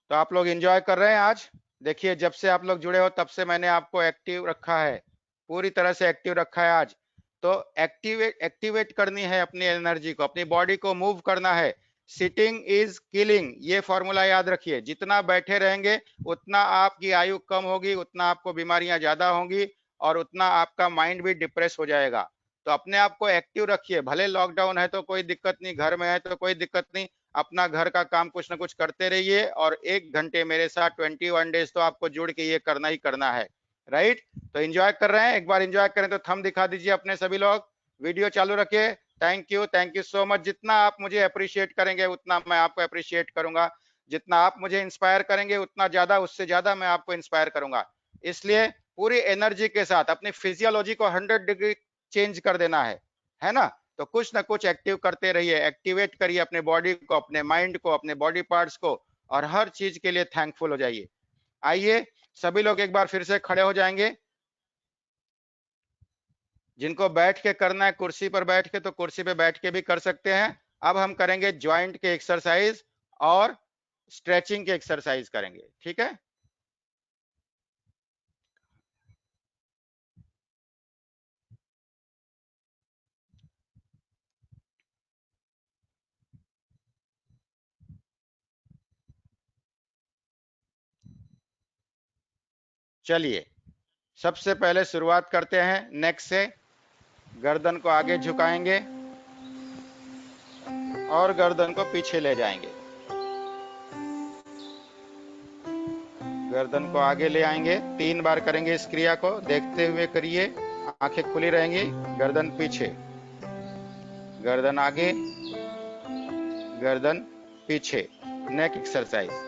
तो आप लोग एंजॉय कर रहे हैं आज। देखिए जब से आप लोग जुड़े हो तब से मैंने आपको एक्टिव रखा है, पूरी तरह से एक्टिव रखा है आज। तो एक्टिवेट करनी है अपनी एनर्जी को, अपनी बॉडी को मूव करना है। सिटिंग इज किलिंग, ये फॉर्मूला याद रखिए। जितना बैठे रहेंगे उतना आपकी आयु कम होगी, उतना आपको बीमारियां ज्यादा होंगी और उतना आपका माइंड भी डिप्रेस हो जाएगा। तो अपने आप को एक्टिव रखिए। भले लॉकडाउन है तो कोई दिक्कत नहीं, घर में है तो कोई दिक्कत नहीं, अपना घर का काम कुछ ना कुछ करते रहिए और 1 घंटे मेरे साथ 21 डेज तो आपको जुड़ के ये करना ही करना है। राइट? तो एंजॉय कर रहे हैं? एक बार एंजॉय करें तो थंब दिखा दीजिए अपने सभी लोग। वीडियो चालू रखिए। Thank you so much. जितना आप मुझे अप्रिशिएट करेंगे उतना मैं आपको अप्रिशिएट करूंगा। जितना आप मुझे इंस्पायर करेंगे उतना ज्यादा, उससे ज्यादा मैं आपको इंस्पायर करूंगा। इसलिए पूरी एनर्जी के साथ अपनी फिजियोलॉजी को 100 डिग्री चेंज कर देना है ना? तो कुछ ना कुछ एक्टिव करते रहिए, एक्टिवेट करिए अपने बॉडी को, अपने माइंड को, अपने बॉडी पार्ट्स को, और हर चीज के लिए थैंकफुल हो जाइए। आइए सभी लोग एक बार फिर से खड़े हो जाएंगे। जिनको बैठ के करना है कुर्सी पर बैठ के, तो कुर्सी पे बैठ के भी कर सकते हैं। अब हम करेंगे ज्वाइंट के एक्सरसाइज और स्ट्रेचिंग के एक्सरसाइज करेंगे, ठीक है। चलिए सबसे पहले शुरुआत करते हैं नेक से। गर्दन को आगे झुकाएंगे और गर्दन को पीछे ले जाएंगे। गर्दन को आगे ले आएंगे, 3 बार करेंगे इस क्रिया को, देखते हुए करिए। आंखें खुली रहेंगी, गर्दन पीछे, गर्दन आगे, गर्दन पीछे। नेक एक्सरसाइज।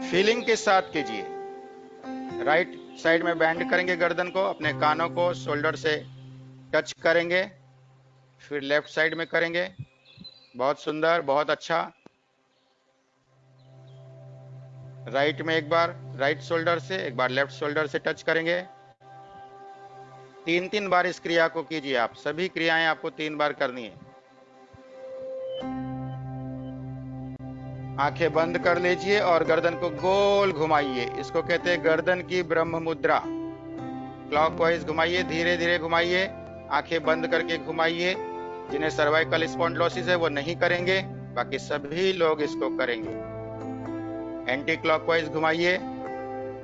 फीलिंग के साथ कीजिए। राइट साइड में बैंड करेंगे गर्दन को, अपने कानों को शोल्डर से टच करेंगे, फिर लेफ्ट साइड में करेंगे। बहुत सुंदर, बहुत अच्छा। राइट में एक बार राइट शोल्डर से, एक बार लेफ्ट शोल्डर से टच करेंगे। 3-3 बार इस क्रिया को कीजिए। आप सभी क्रियाएं आपको 3 बार करनी है। आंखें बंद कर लीजिए और गर्दन को गोल घुमाइए। इसको कहते हैं गर्दन की ब्रह्म मुद्रा। क्लॉकवाइज घुमाइए, धीरे धीरे घुमाइए, आंखें बंद करके घुमाइए। जिन्हें सर्वाइकल स्पॉन्डिलोसिस है वो नहीं करेंगे, बाकी सभी लोग इसको करेंगे। एंटी क्लॉकवाइज घुमाइए।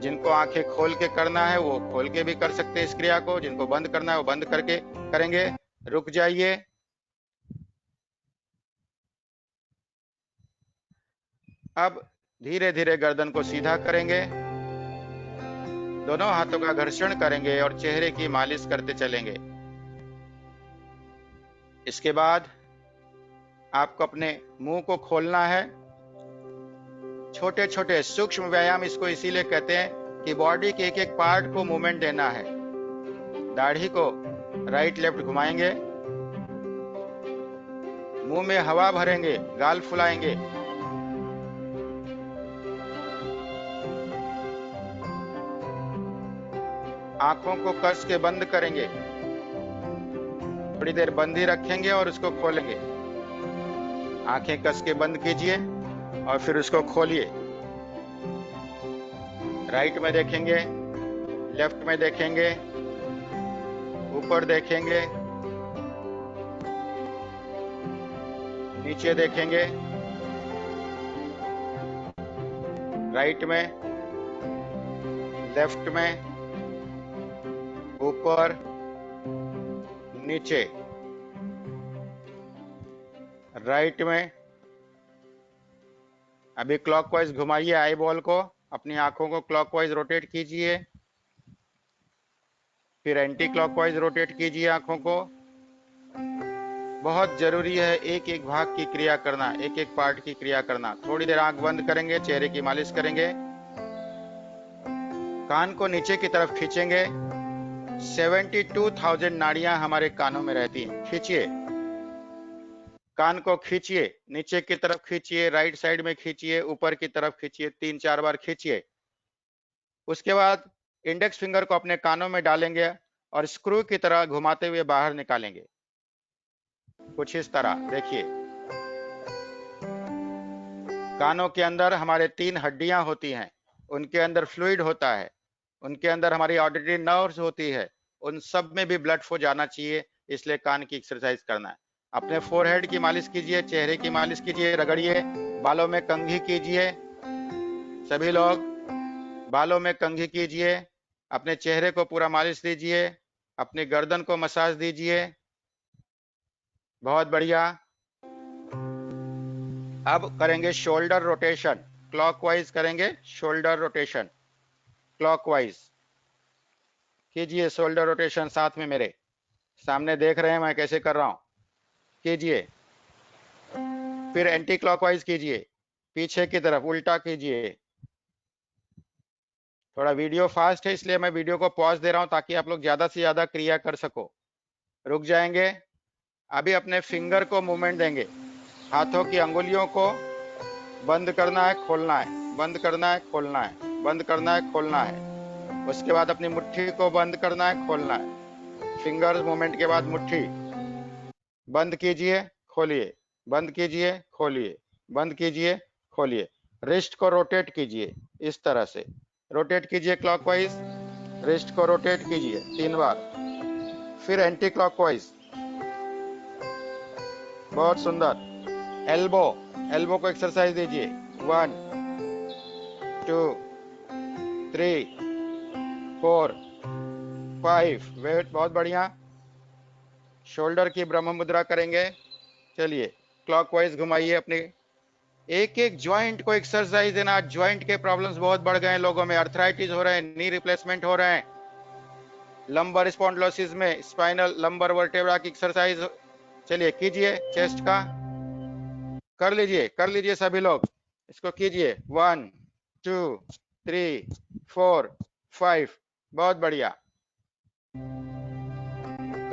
जिनको आंखें खोल के करना है वो खोल के भी कर सकते हैं इस क्रिया को, जिनको बंद करना है वो बंद करके करेंगे। रुक जाइए। अब धीरे धीरे गर्दन को सीधा करेंगे, दोनों हाथों का घर्षण करेंगे और चेहरे की मालिश करते चलेंगे। इसके बाद आपको अपने मुंह को खोलना है। छोटे छोटे सूक्ष्म व्यायाम इसको इसीलिए कहते हैं कि बॉडी के एक एक पार्ट को मूवमेंट देना है। दाढ़ी को राइट लेफ्ट घुमाएंगे, मुंह में हवा भरेंगे, गाल फुलाएंगे। आंखों को कस के बंद करेंगे, थोड़ी देर बंद ही रखेंगे और उसको खोलेंगे। आंखें कस के बंद कीजिए और फिर उसको खोलिए। राइट में देखेंगे, लेफ्ट में देखेंगे, ऊपर देखेंगे, नीचे देखेंगे। राइट में, लेफ्ट में, ऊपर, नीचे। राइट में। अभी क्लॉकवाइज घुमाइए आई बॉल को, अपनी आंखों को क्लॉकवाइज रोटेट कीजिए, फिर एंटी क्लॉकवाइज रोटेट कीजिए आंखों को। बहुत जरूरी है एक एक भाग की क्रिया करना, एक एक पार्ट की क्रिया करना। थोड़ी देर आंख बंद करेंगे, चेहरे की मालिश करेंगे, कान को नीचे की तरफ खींचेंगे। 72,000 नाड़ियां हमारे कानों में रहती हैं। खींचिए, कान को खींचिए, नीचे की तरफ खींचिए, राइट साइड में खींचिए, ऊपर की तरफ खींचिए, 3-4 बार खींचिए। उसके बाद इंडेक्स फिंगर को अपने कानों में डालेंगे और स्क्रू की तरह घुमाते हुए बाहर निकालेंगे, कुछ इस तरह। देखिए, कानों के अंदर हमारे 3 हड्डियां होती हैं, उनके अंदर फ्लूइड होता है, उनके अंदर हमारी ऑडिटरी नर्व्स होती है, उन सब में भी ब्लड फ्लो जाना चाहिए, इसलिए कान की एक्सरसाइज करना है। अपने फोरहेड की मालिश कीजिए, चेहरे की मालिश कीजिए, रगड़िए, बालों में कंघी कीजिए। सभी लोग बालों में कंघी कीजिए, अपने चेहरे को पूरा मालिश दीजिए, अपनी गर्दन को मसाज दीजिए। बहुत बढ़िया। अब करेंगे शोल्डर रोटेशन, क्लॉकवाइज करेंगे शोल्डर रोटेशन। क्लॉकवाइज कीजिए शोल्डर रोटेशन, साथ में मेरे सामने देख रहे हैं मैं कैसे कर रहा हूं, कीजिए। फिर एंटी क्लॉकवाइज कीजिए, पीछे की तरफ उल्टा कीजिए। थोड़ा वीडियो फास्ट है इसलिए मैं वीडियो को पॉज दे रहा हूं ताकि आप लोग ज्यादा से ज्यादा क्रिया कर सको। रुक जाएंगे। अभी अपने फिंगर को मूवमेंट देंगे। हाथों की अंगुलियों को बंद करना है, खोलना है, बंद करना है, खोलना है, बंद करना है, खोलना है। उसके बाद अपनी मुट्ठी को बंद करना है, खोलना है। फिंगर्स मूवमेंट के बाद मुट्ठी बंद कीजिए, खोलिए, बंद कीजिए, खोलिए, बंद कीजिए, खोलिए। रिस्ट को रोटेट कीजिए, इस तरह से रोटेट कीजिए क्लॉकवाइज। रिस्ट को रोटेट कीजिए 3 बार, फिर एंटी क्लॉकवाइज। बहुत सुंदर। एल्बो, एल्बो को एक्सरसाइज दीजिए। 1 2 3 4 5। वेट, बहुत बढ़िया। शोल्डर की ब्रह्म मुद्रा करेंगे। चलिए क्लॉकवाइज घुमाइए अपने। एक एक ज्वाइंट को एक्सरसाइज देना। ज्वाइंट के प्रॉब्लम्स बहुत बढ़ गए हैं लोगों में, अर्थराइटिस हो रहे हैं, नी रिप्लेसमेंट हो रहे हैं, लंबर स्पॉन्डिलोसिस में स्पाइनल लंबर वर्टेब्रा की एक्सरसाइज। चलिए कीजिए, चेस्ट का कर लीजिए, कर लीजिए सभी लोग, इसको कीजिए। 1 2 3 4 5। बहुत बढ़िया।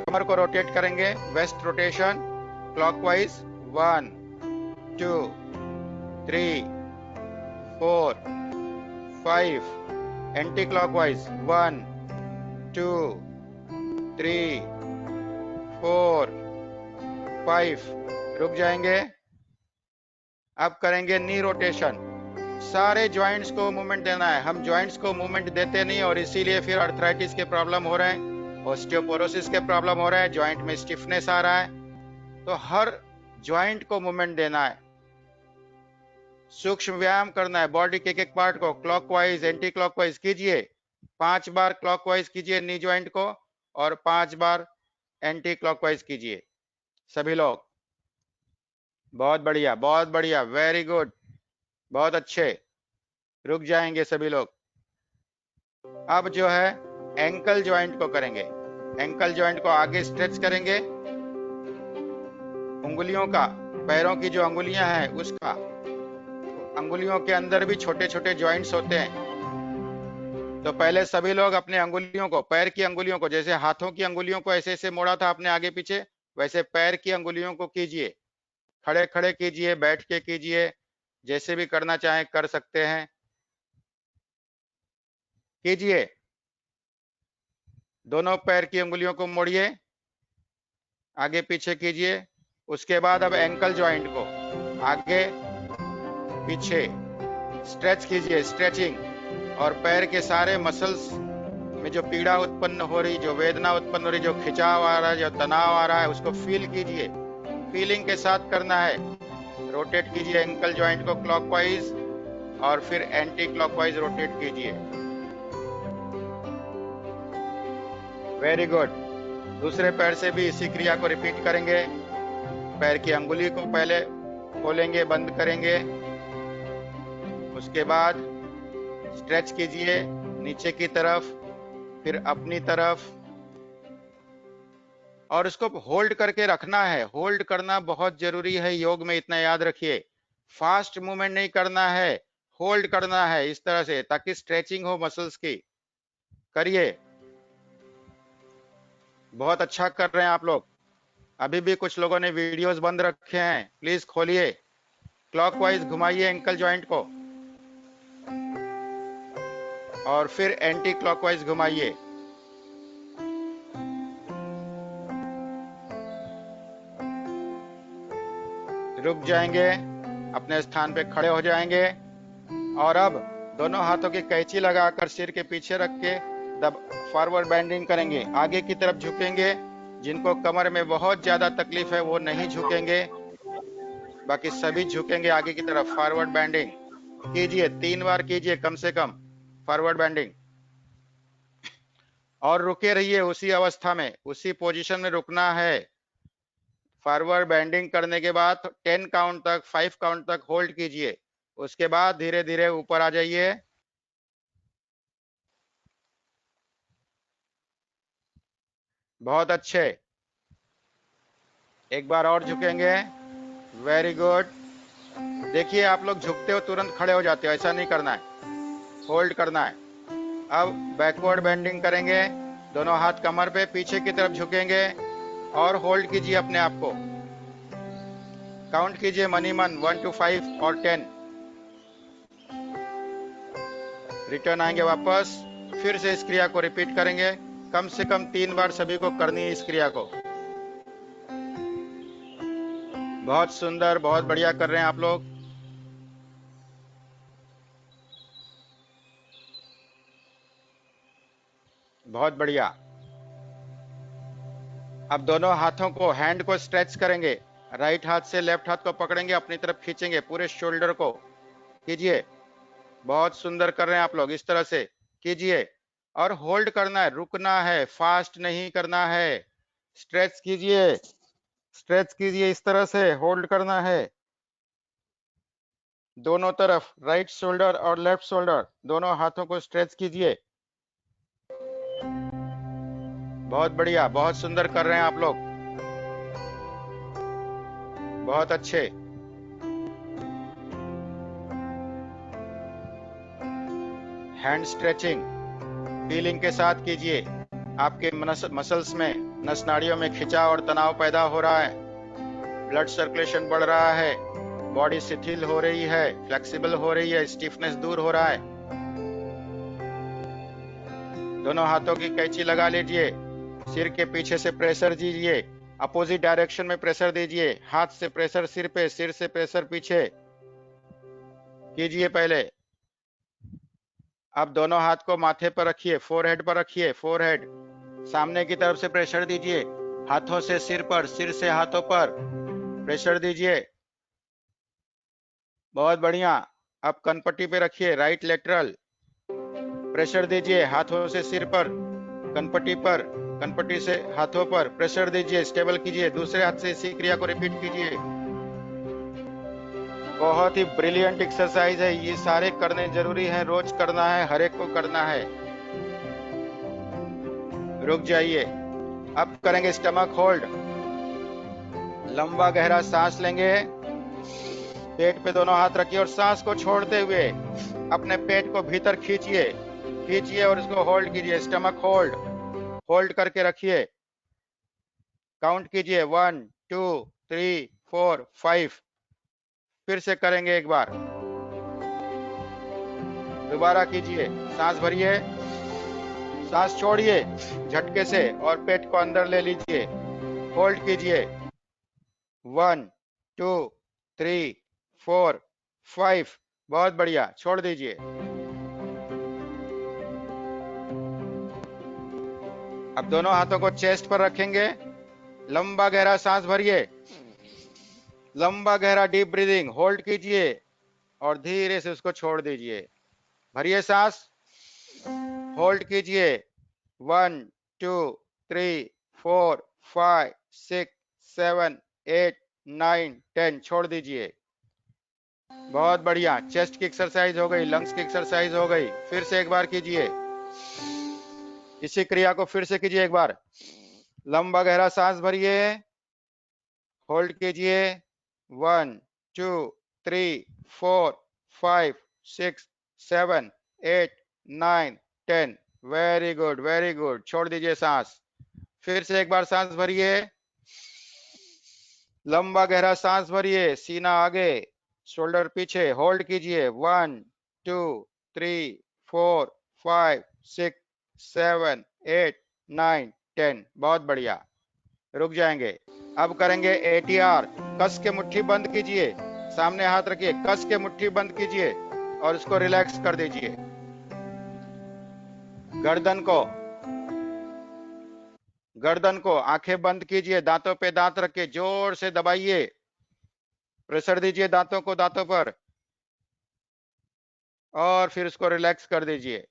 कमर को रोटेट करेंगे, waist rotation clockwise. 1 2 3 4 5। Anti clockwise 1 2 3 4 5। रुक जाएंगे। अब करेंगे नी रोटेशन। सारे ज्वाइंट्स को मूवमेंट देना है। हम ज्वाइंट्स को मूवमेंट देते नहीं और इसीलिए फिर अर्थराइटिस के प्रॉब्लम हो रहे हैं, ऑस्टियोपोरोसिस के प्रॉब्लम हो रहे हैं, ज्वाइंट में स्टिफनेस आ रहा है। तो हर ज्वाइंट को मूवमेंट देना है, सूक्ष्म व्यायाम करना है। बॉडी के एक पार्ट को क्लॉकवाइज एंटी क्लॉकवाइज कीजिए। 5 बार क्लॉकवाइज कीजिए नी ज्वाइंट को और 5 बार एंटी क्लॉकवाइज कीजिए सभी लोग। बहुत बढ़िया, बहुत बढ़िया, वेरी गुड, बहुत अच्छे। रुक जाएंगे सभी लोग। अब जो है एंकल ज्वाइंट को करेंगे। एंकल ज्वाइंट को आगे स्ट्रेच करेंगे, उंगलियों का, पैरों की जो अंगुलियां हैं उसका, अंगुलियों के अंदर भी छोटे छोटे ज्वाइंट्स होते हैं। तो पहले सभी लोग अपने अंगुलियों को, पैर की अंगुलियों को, जैसे हाथों की अंगुलियों को ऐसे ऐसे मोड़ा था आपने आगे पीछे, वैसे पैर की अंगुलियों को कीजिए। खड़े खड़े कीजिए, बैठ के कीजिए, जैसे भी करना चाहें कर सकते हैं, कीजिए। दोनों पैर की अंगुलियों को मोड़िए, आगे पीछे कीजिए। उसके बाद अब एंकल ज्वाइंट को आगे पीछे स्ट्रेच कीजिए, स्ट्रेचिंग। और पैर के सारे मसल्स में जो पीड़ा उत्पन्न हो रही, जो वेदना उत्पन्न हो रही, जो खिंचाव आ रहा है, जो तनाव आ रहा है, उसको फील कीजिए। फीलिंग के साथ करना है। रोटेट कीजिए एंकल ज्वाइंट को क्लॉकवाइज और फिर एंटी क्लॉकवाइज रोटेट कीजिए। Very good. दूसरे पैर से भी इसी क्रिया को रिपीट करेंगे। पैर की अंगुली को पहले खोलेंगे, बंद करेंगे, उसके बाद स्ट्रेच कीजिए नीचे की तरफ, फिर अपनी तरफ, और उसको होल्ड करके रखना है। होल्ड करना बहुत जरूरी है योग में, इतना याद रखिए। फास्ट मूवमेंट नहीं करना है, होल्ड करना है इस तरह से, ताकि स्ट्रेचिंग हो मसल्स की। करिए, बहुत अच्छा कर रहे हैं आप लोग। अभी भी कुछ लोगों ने वीडियोस बंद रखे हैं, प्लीज खोलिए। क्लॉकवाइज घुमाइए एंकल ज्वाइंट को और फिर एंटी क्लॉकवाइज घुमाइए। रुक जाएंगे, अपने स्थान पे खड़े हो जाएंगे और अब दोनों हाथों की कैंची लगाकर सिर के पीछे रख के फॉरवर्ड बेंडिंग करेंगे, आगे की तरफ झुकेंगे। जिनको कमर में बहुत ज्यादा तकलीफ है वो नहीं झुकेंगे, बाकी सभी झुकेंगे आगे की तरफ। फॉरवर्ड बेंडिंग कीजिए, 3 बार कीजिए कम से कम फॉरवर्ड बेंडिंग, और रुके रहिए उसी अवस्था में, उसी पोजीशन में रुकना है। फॉरवर्ड बेंडिंग करने के बाद 10 काउंट तक, 5 काउंट तक होल्ड कीजिए, उसके बाद धीरे धीरे ऊपर आ जाइए। बहुत अच्छे। एक बार और झुकेंगे। Very good. देखिए आप लोग झुकते हो तुरंत खड़े हो जाते हो, ऐसा नहीं करना है, होल्ड करना है। अब बैकवर्ड बेंडिंग करेंगे, दोनों हाथ कमर पे पीछे की तरफ झुकेंगे और होल्ड कीजिए अपने आप को। काउंट कीजिए मन ही मन 1 to 5 और 10। रिटर्न आएंगे वापस, फिर से इस क्रिया को रिपीट करेंगे। कम से कम 3 बार सभी को करनी है इस क्रिया को। बहुत सुंदर, बहुत बढ़िया कर रहे हैं आप लोग। बहुत बढ़िया। अब दोनों हाथों को, हैंड को स्ट्रेच करेंगे। राइट हाथ से लेफ्ट हाथ को पकड़ेंगे, अपनी तरफ खींचेंगे, पूरे शोल्डर को कीजिए। बहुत सुंदर कर रहे हैं आप लोग, इस तरह से कीजिए और होल्ड करना है, रुकना है, फास्ट नहीं करना है। स्ट्रेच कीजिए, स्ट्रेच कीजिए, इस तरह से होल्ड करना है। दोनों तरफ, राइट शोल्डर और लेफ्ट शोल्डर, दोनों हाथों को स्ट्रेच कीजिए। बहुत बढ़िया, बहुत सुंदर कर रहे हैं आप लोग, बहुत अच्छे। हैंड स्ट्रेचिंग फीलिंग के साथ कीजिए। आपके मसल्स में, नस नाड़ियों में खिंचाव और तनाव पैदा हो रहा है, ब्लड सर्कुलेशन बढ़ रहा है, बॉडी शिथिल हो रही है, फ्लेक्सिबल हो रही है, स्टिफनेस दूर हो रहा है। दोनों हाथों की कैंची लगा लीजिए, सिर के पीछे से प्रेशर दीजिए, अपोजिट डायरेक्शन में प्रेशर दीजिए। हाथ से प्रेशर सिर पे, सिर से प्रेशर पीछे कीजिए पहले। अब दोनों हाथ को माथे पर रखिए, फोरहेड पर रखिए, फोरहेड सामने की तरफ से प्रेशर दीजिए। हाथों से सिर पर, सिर से हाथों पर प्रेशर दीजिए। बहुत बढ़िया। अब कनपट्टी पे रखिए, राइट लेटरल प्रेशर दीजिए, हाथों से सिर पर, कनपट्टी पर, कनपट्टी से हाथों पर प्रेशर दीजिए, स्टेबल कीजिए। दूसरे हाथ से इसी क्रिया को रिपीट कीजिए। बहुत ही ब्रिलियंट एक्सरसाइज है, ये सारे करने जरूरी है, रोज करना है, हर एक को करना है। रुक जाइए। अब करेंगे स्टमक होल्ड। लंबा गहरा सांस लेंगे, पेट पे दोनों हाथ रखिए और सांस को छोड़ते हुए अपने पेट को भीतर खींचिए, खींचिए और इसको होल्ड कीजिए। स्टमक होल्ड, होल्ड करके रखिए। काउंट कीजिए 1 2 3 4 5। फिर से करेंगे एक बार, दोबारा कीजिए। सांस भरिए, सांस छोड़िए झटके से और पेट को अंदर ले लीजिए। होल्ड कीजिए 1 2 3 4 5। बहुत बढ़िया, छोड़ दीजिए। अब दोनों हाथों को चेस्ट पर रखेंगे, लंबा गहरा सांस भरिए, लंबा गहरा डीप ब्रीदिंग, होल्ड कीजिए और धीरे से उसको छोड़ दीजिए। भरिए सांस, होल्ड कीजिए 1 2 3 4 5 6 7 8 9 10। छोड़ दीजिए। बहुत बढ़िया, चेस्ट की एक्सरसाइज हो गई, लंग्स की एक्सरसाइज हो गई। फिर से एक बार कीजिए, इसी क्रिया को फिर से कीजिए एक बार। लंबा गहरा सांस भरिए, होल्ड कीजिए 1 2 3 4 5 6 7 8 9 10। Very good, very good. छोड़ दीजिए सांस। फिर से एक बार सांस भरिए, लंबा गहरा सांस भरिए, सीना आगे, शोल्डर पीछे, होल्ड कीजिए 1 2 3 4 5 6 7 8 9 10। बहुत बढ़िया, रुक जाएंगे। अब करेंगे ATR। कस के मुट्ठी बंद कीजिए, सामने हाथ रखिए, कस के मुट्ठी बंद कीजिए और इसको रिलैक्स कर दीजिए। गर्दन को आंखें बंद कीजिए, दांतों पे दांत रख के जोर से दबाइए, प्रेशर दीजिए दांतों को, दांतों पर, और फिर उसको रिलैक्स कर दीजिए।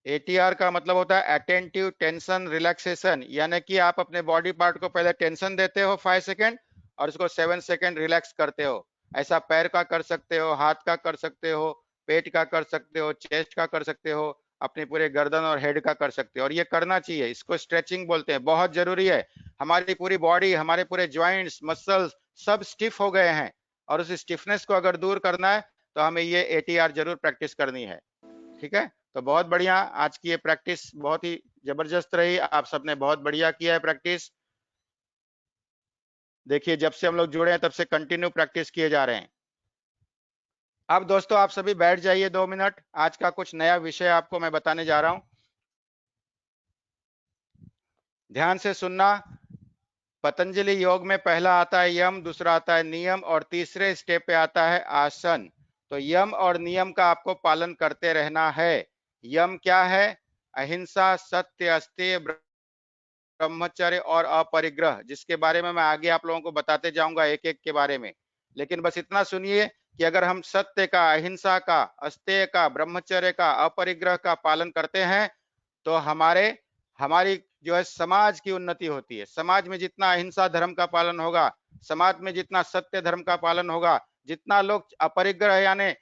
ATR का मतलब होता है अटेंटिव टेंशन रिलैक्सेशन, यानी कि आप अपने बॉडी पार्ट को पहले टेंशन देते हो 5 सेकेंड और उसको 7 सेकेंड रिलैक्स करते हो। ऐसा पैर का कर सकते हो, हाथ का कर सकते हो, पेट का कर सकते हो, चेस्ट का कर सकते हो, अपने पूरे गर्दन और हेड का कर सकते हो। और ये करना चाहिए, इसको स्ट्रेचिंग बोलते हैं, बहुत जरूरी है। हमारी पूरी बॉडी, हमारे पूरे ज्वाइंट्स, मसल्स सब स्टिफ हो गए हैं और उस स्टिफनेस को अगर दूर करना है तो हमें ये ATR जरूर प्रैक्टिस करनी है। ठीक है, तो बहुत बढ़िया, आज की ये प्रैक्टिस बहुत ही जबरदस्त रही। आप सबने बहुत बढ़िया किया है प्रैक्टिस। देखिए, जब से हम लोग जुड़े हैं तब से कंटिन्यू प्रैक्टिस किए जा रहे हैं। अब दोस्तों आप सभी बैठ जाइए 2 मिनट। आज का कुछ नया विषय आपको मैं बताने जा रहा हूं, ध्यान से सुनना। पतंजलि योग में पहला आता है यम, दूसरा आता है नियम और तीसरे स्टेप पे आता है आसन। तो यम और नियम का आपको पालन करते रहना है। यम क्या है? अहिंसा, सत्य, अस्तेय, ब्रह्मचर्य और अपरिग्रह, जिसके बारे में मैं आगे आप लोगों को बताते जाऊंगा एक एक के बारे में। लेकिन बस इतना सुनिए कि अगर हम सत्य का, अहिंसा का, अस्तेय का, ब्रह्मचर्य का, अपरिग्रह का पालन करते हैं तो हमारी जो है समाज की उन्नति होती है। समाज में जितना अहिंसा धर्म का पालन होगा, समाज में जितना सत्य धर्म का पालन होगा, जितना लोग अपरिग्रह यानी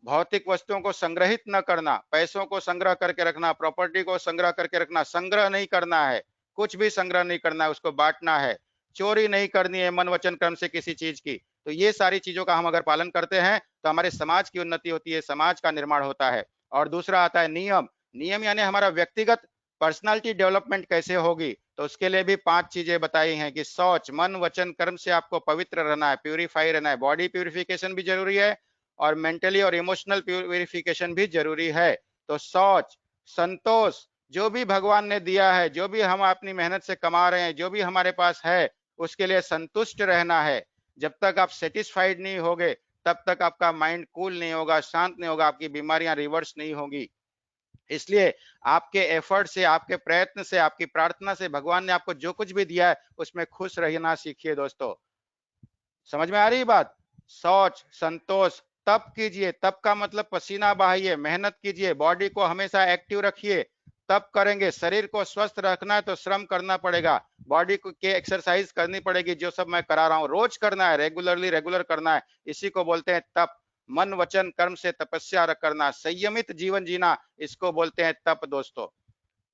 भौतिक वस्तुओं को संग्रहित न करना, पैसों को संग्रह करके रखना, प्रॉपर्टी को संग्रह करके रखना, संग्रह नहीं करना है, कुछ भी संग्रह नहीं करना है, उसको बांटना है, चोरी नहीं करनी है मन वचन कर्म से किसी चीज की। तो ये सारी चीजों का हम अगर पालन करते हैं तो हमारे समाज की उन्नति होती है, समाज का निर्माण होता है। और दूसरा आता है नियम। नियम यानी हमारा व्यक्तिगत पर्सनालिटी डेवलपमेंट कैसे होगी, तो उसके लिए भी 5 चीजें बताई हैं कि शौच, मन वचन कर्म से आपको पवित्र रहना है, प्यूरिफाई रहना है। बॉडी प्यूरिफिकेशन भी जरूरी है और मेंटली और इमोशनल प्यूरिफिकेशन भी जरूरी है। तो शौच, संतोष, जो भी भगवान ने दिया है, जो भी हम अपनी मेहनत से कमा रहे हैं, जो भी हमारे पास है, उसके लिए संतुष्ट रहना है। जब तक आप सेटिस्फाइड नहीं होगे तब तक आपका माइंड कूल नहीं होगा, शांत नहीं होगा, आपकी बीमारियां रिवर्स नहीं होगी। इसलिए आपके एफर्ट से, आपके प्रयत्न से, आपकी प्रार्थना से भगवान ने आपको जो कुछ भी दिया है उसमें खुश रहना सीखिए दोस्तों। समझ में आ रही बात? शौच, संतोष, तप कीजिए। तप का मतलब पसीना बहाइए, मेहनत कीजिए, बॉडी को हमेशा एक्टिव रखिए। तप करेंगे, शरीर को स्वस्थ रखना है तो श्रम करना पड़ेगा, बॉडी को के एक्सरसाइज करनी पड़ेगी, जो सब मैं करा रहा हूँ रोज करना है, रेगुलर करना है। इसी को बोलते हैं तप। मन वचन कर्म से तपस्या करना, संयमित जीवन जीना, इसको बोलते हैं तप दोस्तों।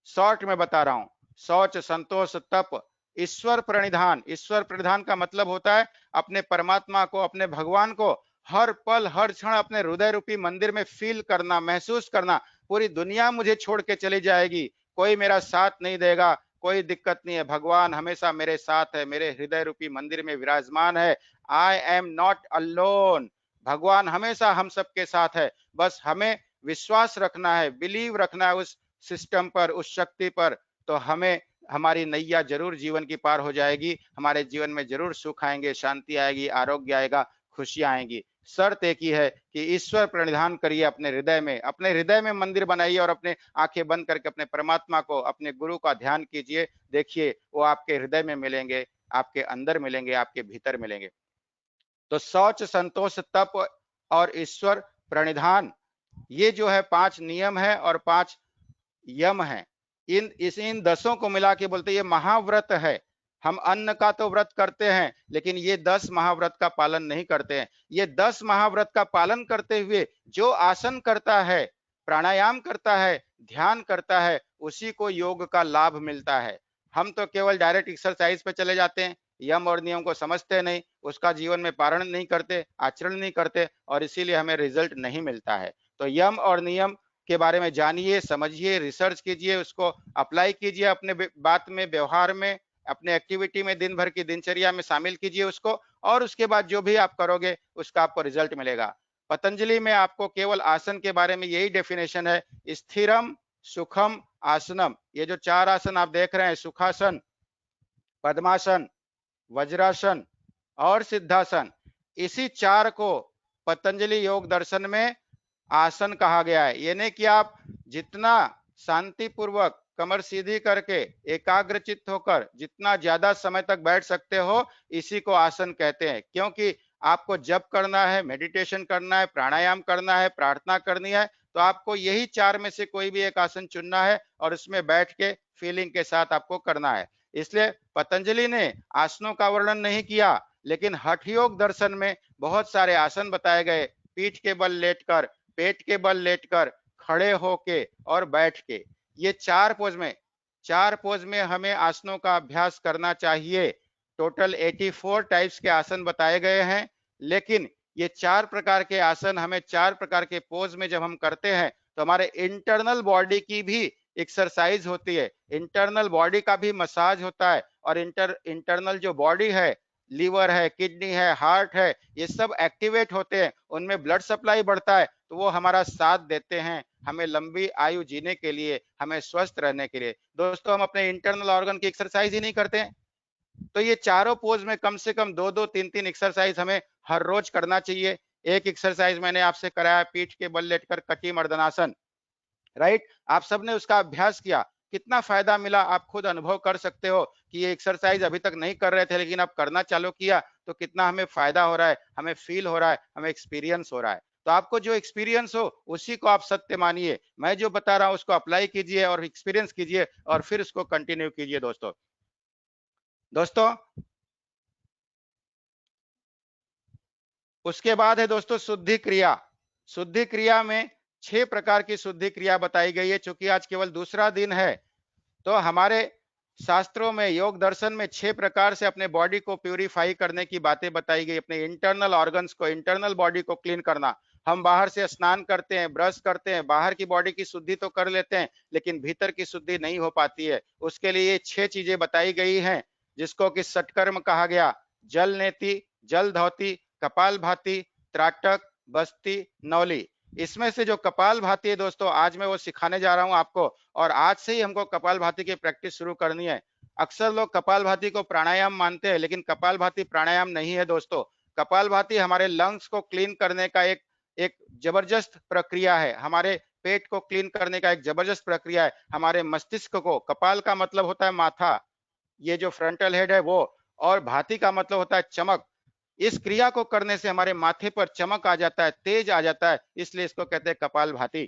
शॉर्ट में बता रहा हूं, शौच, संतोष, तप, ईश्वर प्रणिधान। ईश्वर प्रणिधान का मतलब होता है अपने परमात्मा को, अपने भगवान को हर पल हर क्षण अपने हृदय रूपी मंदिर में फील करना, महसूस करना। पूरी दुनिया मुझे छोड़ के चली जाएगी, कोई मेरा साथ नहीं देगा, कोई दिक्कत नहीं है, भगवान हमेशा मेरे साथ है, मेरे हृदय रूपी मंदिर में विराजमान है। I am not alone. भगवान हमेशा हम सबके साथ है, बस हमें विश्वास रखना है, बिलीव रखना है उस सिस्टम पर, उस शक्ति पर। तो हमें हमारी नैया जरूर जीवन की पार हो जाएगी, हमारे जीवन में जरूर सुख आएंगे, शांति आएगी, आरोग्य आएगा, खुशियां आएंगी। शर्त एक ही है कि ईश्वर प्रणिधान करिए अपने हृदय में मंदिर बनाइए और अपने आंखें बंद करके अपने परमात्मा को, अपने गुरु का ध्यान कीजिए। देखिए वो आपके हृदय में मिलेंगे, आपके अंदर मिलेंगे, आपके भीतर मिलेंगे। तो शौच, संतोष, तप और ईश्वर प्रणिधान, ये जो है 5 नियम है और 5 यम है। इन 10 को मिला के बोलते ये महाव्रत है। हम अन्न का तो व्रत करते हैं लेकिन ये 10 महाव्रत का पालन नहीं करते हैं। ये 10 महाव्रत का पालन करते हुए जो आसन करता है, प्राणायाम करता है, ध्यान करता है, उसी को योग का लाभ मिलता है। हम तो केवल डायरेक्ट एक्सरसाइज पे चले जाते हैं, यम और नियम को समझते नहीं, उसका जीवन में पालन नहीं करते, आचरण नहीं करते और इसीलिए हमें रिजल्ट नहीं मिलता है। तो यम और नियम के बारे में जानिए, समझिए, रिसर्च कीजिए, उसको अप्लाई कीजिए अपने बात में, व्यवहार में, अपने एक्टिविटी में, दिन भर की दिनचर्या में शामिल कीजिए उसको, और उसके बाद जो भी आप करोगे उसका आपको रिजल्ट मिलेगा। पतंजलि में आपको केवल आसन के बारे में यही डेफिनेशन है, स्थिरम सुखम आसनम। ये जो 4 आसन आप देख रहे हैं, सुखासन, पद्मासन, वज्रासन और सिद्धासन, इसी 4 को पतंजलि योग दर्शन में आसन कहा गया है। ये नहीं कि आप जितना शांति पूर्वक कमर सीधी करके एकाग्र चित्त होकर जितना ज्यादा समय तक बैठ सकते हो, इसी को आसन कहते हैं। क्योंकि आपको जप करना है, मेडिटेशन करना है, प्राणायाम करना है, प्रार्थना करनी है, तो आपको यही 4 में से कोई भी एक आसन चुनना है और उसमें बैठ के फीलिंग के साथ आपको करना है। इसलिए पतंजलि ने आसनों का वर्णन नहीं किया, लेकिन हठ योग दर्शन में बहुत सारे आसन बताए गए, पीठ के बल लेटकर, पेट के बल लेटकर, खड़े होके और बैठ के। ये 4 पोज में हमें आसनों का अभ्यास करना चाहिए। टोटल 84 टाइप्स के आसन बताए गए हैं, लेकिन ये 4 प्रकार के आसन हमें 4 प्रकार के पोज में जब हम करते हैं तो हमारे इंटरनल बॉडी की भी एक्सरसाइज होती है, इंटरनल बॉडी का भी मसाज होता है, और इंटरनल जो बॉडी है, लीवर है, किडनी है, हार्ट है, ये सब एक्टिवेट होते हैं, उनमें ब्लड सप्लाई बढ़ता है, तो वो हमारा साथ देते हैं हमें लंबी आयु जीने के लिए, हमें स्वस्थ रहने के लिए। दोस्तों, हम अपने इंटरनल ऑर्गन की एक्सरसाइज ही नहीं करते हैं। तो ये चारों पोज में कम से कम 2-2 3-3 एक्सरसाइज हमें हर रोज करना चाहिए। एक एक्सरसाइज मैंने आपसे कराया पीठ के बल लेटकर कटी मर्दनासन, राइट? आप सबने उसका अभ्यास किया, कितना फायदा मिला आप खुद अनुभव कर सकते हो कि ये एक्सरसाइज अभी तक नहीं कर रहे थे लेकिन अब करना चालू किया तो कितना हमें फायदा हो रहा है, हमें फील हो रहा है, हमें एक्सपीरियंस हो रहा है। तो आपको जो एक्सपीरियंस हो उसी को आप सत्य मानिए, मैं जो बता रहा हूं उसको अप्लाई कीजिए और एक्सपीरियंस कीजिए और फिर उसको कंटिन्यू कीजिए। दोस्तों दोस्तों उसके बाद है दोस्तों शुद्धि क्रिया। शुद्धि क्रिया में 6 प्रकार की शुद्धि क्रिया बताई गई है। चूंकि आज केवल दूसरा दिन है तो हमारे शास्त्रों में, योग दर्शन में 6 प्रकार से अपने बॉडी को प्यूरिफाई करने की बातें बताई गई। अपने इंटरनल ऑर्गन्स को, इंटरनल बॉडी को क्लीन करना। हम बाहर से स्नान करते हैं, ब्रश करते हैं, बाहर की बॉडी की शुद्धि तो कर लेते हैं लेकिन भीतर की शुद्धि नहीं हो पाती है। उसके लिए ये 6 चीजें बताई गई हैं जिसको कि सटकर्म कहा गया। जल नेति, जल धौती, कपाल भाती, त्राटक, बस्ती, नौली। इसमें से जो कपाल भाती है दोस्तों, आज मैं वो सिखाने जा रहा हूं आपको, और आज से ही हमको कपाल भाती की प्रैक्टिस शुरू करनी है। अक्सर लोग कपाल भाती को प्राणायाम मानते हैं लेकिन कपाल भाती प्राणायाम नहीं है दोस्तों। कपाल भाती हमारे लंग्स को क्लीन करने का एक एक जबरदस्त प्रक्रिया है, हमारे पेट को क्लीन करने का एक जबरदस्त प्रक्रिया है, हमारे मस्तिष्क को, कपाल का मतलब होता है माथा, ये जो फ्रंटल हेड है वो, और भाती का मतलब होता है चमक। इस क्रिया को करने से हमारे माथे पर चमक आ जाता है, तेज आ जाता है, इसलिए इसको कहते हैं कपाल भाती।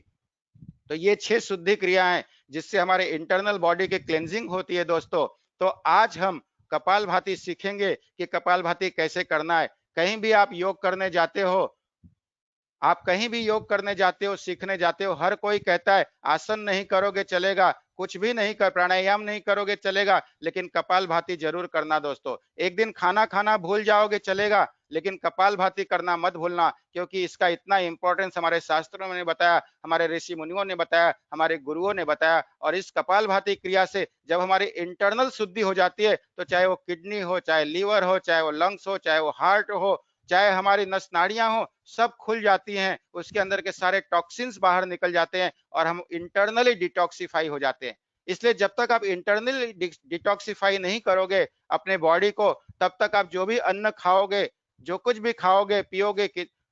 तो ये 6 शुद्धि क्रिया हैं जिससे हमारे इंटरनल बॉडी की क्लेंजिंग होती है दोस्तों। तो आज हम कपाल भाती सीखेंगे कि कपाल भाती कैसे करना है। कहीं भी आप योग करने जाते हो, आप कहीं भी योग करने जाते हो, सीखने जाते हो, हर कोई कहता है आसन नहीं करोगे चलेगा, कुछ भी नहीं कर, प्राणायाम नहीं करोगे चलेगा, लेकिन कपाल भाती जरूर करना दोस्तों। एक दिन खाना खाना भूल जाओगे चलेगा, लेकिन कपाल भाती करना मत भूलना, क्योंकि इसका इतना इंपॉर्टेंस हमारे शास्त्रों ने बताया, हमारे ऋषि मुनियों ने बताया, हमारे गुरुओं ने बताया। और इस कपाल भाती क्रिया से जब हमारी इंटरनल शुद्धि हो जाती है तो चाहे वो किडनी हो, चाहे लीवर हो, चाहे वो लंग्स हो, चाहे वो हार्ट हो, चाहे हमारी नस नाड़ियां हो, सब खुल जाती हैं, उसके अंदर के सारे टॉक्सिन्स बाहर निकल जाते हैं और हम इंटरनली डिटॉक्सिफाई हो जाते हैं। इसलिए जब तक आप इंटरनली डिटॉक्सिफाई नहीं करोगे अपने बॉडी को, तब तक आप जो भी अन्न खाओगे, जो कुछ भी खाओगे पियोगे,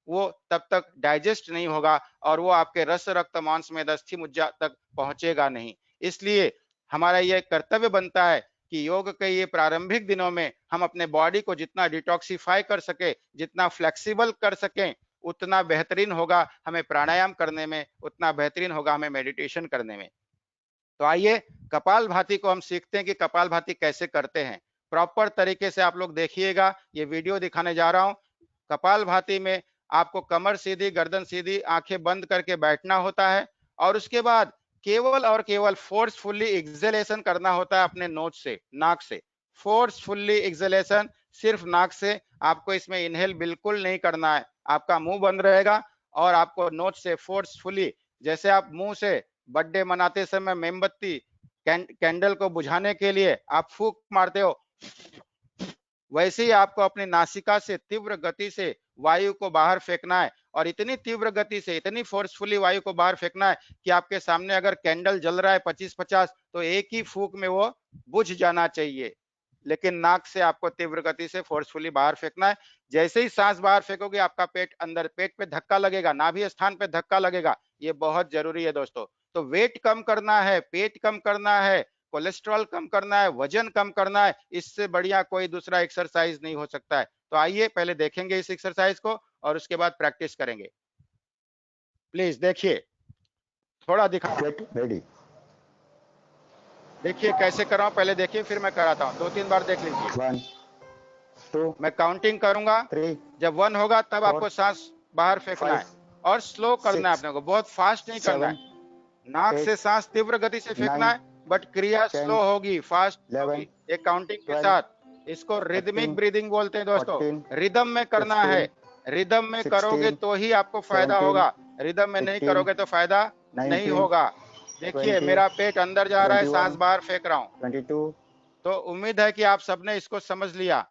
वो तब तक डाइजेस्ट नहीं होगा और वो आपके रस रक्त मांस में अस्थि मज्जा तक पहुंचेगा नहीं। इसलिए हमारा यह कर्तव्य बनता है कि योग के ये प्रारंभिक दिनों में हम अपने बॉडी को जितना डिटॉक्सिफाई कर सके, जितना फ्लेक्सिबल कर सकें, उतना बेहतरीन होगा हमें प्राणायाम करने में, उतना बेहतरीन होगा हमें मेडिटेशन करने में। तो आइए कपाल भाती को हम सीखते हैं कि कपाल भाती कैसे करते हैं। प्रॉपर तरीके से आप लोग देखिएगा, ये वीडियो दिखाने जा रहा हूं। कपाल भाती में आपको कमर सीधी, गर्दन सीधी, आंखें बंद करके बैठना होता है और उसके बाद केवल और केवल फोर्सफुली एक्सहेलेशन करना होता है अपने नोज से, नाक से। फोर्सफुली एक्सहेलेशन सिर्फ नाक से, आपको इसमें इनहेल बिल्कुल नहीं करना है। आपका मुंह बंद रहेगा और आपको नोज से फोर्सफुली, जैसे आप मुंह से बर्थडे मनाते समय मोमबत्ती कैंडल को बुझाने के लिए आप फूंक मारते हो, वैसे ही आपको अपनी नासिका से तीव्र गति से वायु को बाहर फेंकना है। और इतनी तीव्र गति से, इतनी फोर्सफुली वायु को बाहर फेंकना है कि आपके सामने अगर कैंडल जल रहा है 25-50 तो एक ही फूंक में वो बुझ जाना चाहिए। लेकिन नाक से आपको तीव्र गति से फोर्सफुली बाहर फेंकना है। जैसे ही सांस बाहर फेंकोगे आपका पेट अंदर, पेट पे धक्का लगेगा, नाभि स्थान पे धक्का लगेगा, ये बहुत जरूरी है दोस्तों। तो वेट कम करना है, पेट कम करना है, कोलेस्ट्रॉल कम करना है, वजन कम करना है, इससे बढ़िया कोई दूसरा एक्सरसाइज नहीं हो सकता है। तो आइए पहले देखेंगे इस एक्सरसाइज को और उसके बाद प्रैक्टिस करेंगे। प्लीज देखिए, थोड़ा दिखा, रेडी। देखिए कैसे कर रहा हूं, पहले देखिए फिर मैं कराता हूं, 2-3 बार देख लीजिए। 1 2 मैं काउंटिंग करूंगा, 3 जब 1 होगा तब आपको सांस बाहर फेंकना है और स्लो करना है अपने को, बहुत फास्ट नहीं करना है। नाक से सांस तीव्र गति से फेंकना है बट क्रिया स्लो होगी, फास्ट होगी, एक काउंटिंग के साथ। इसको रिदमिक ब्रीदिंग बोलते हैं दोस्तों, रिदम में करना है। रिदम में करोगे तो ही आपको फायदा होगा, रिदम में नहीं करोगे तो फायदा नहीं 19, होगा। देखिए 20, मेरा पेट अंदर जा रहा है, सांस 21, बाहर फेंक रहा हूँ। 22, तो उम्मीद है कि आप सबने इसको समझ लिया।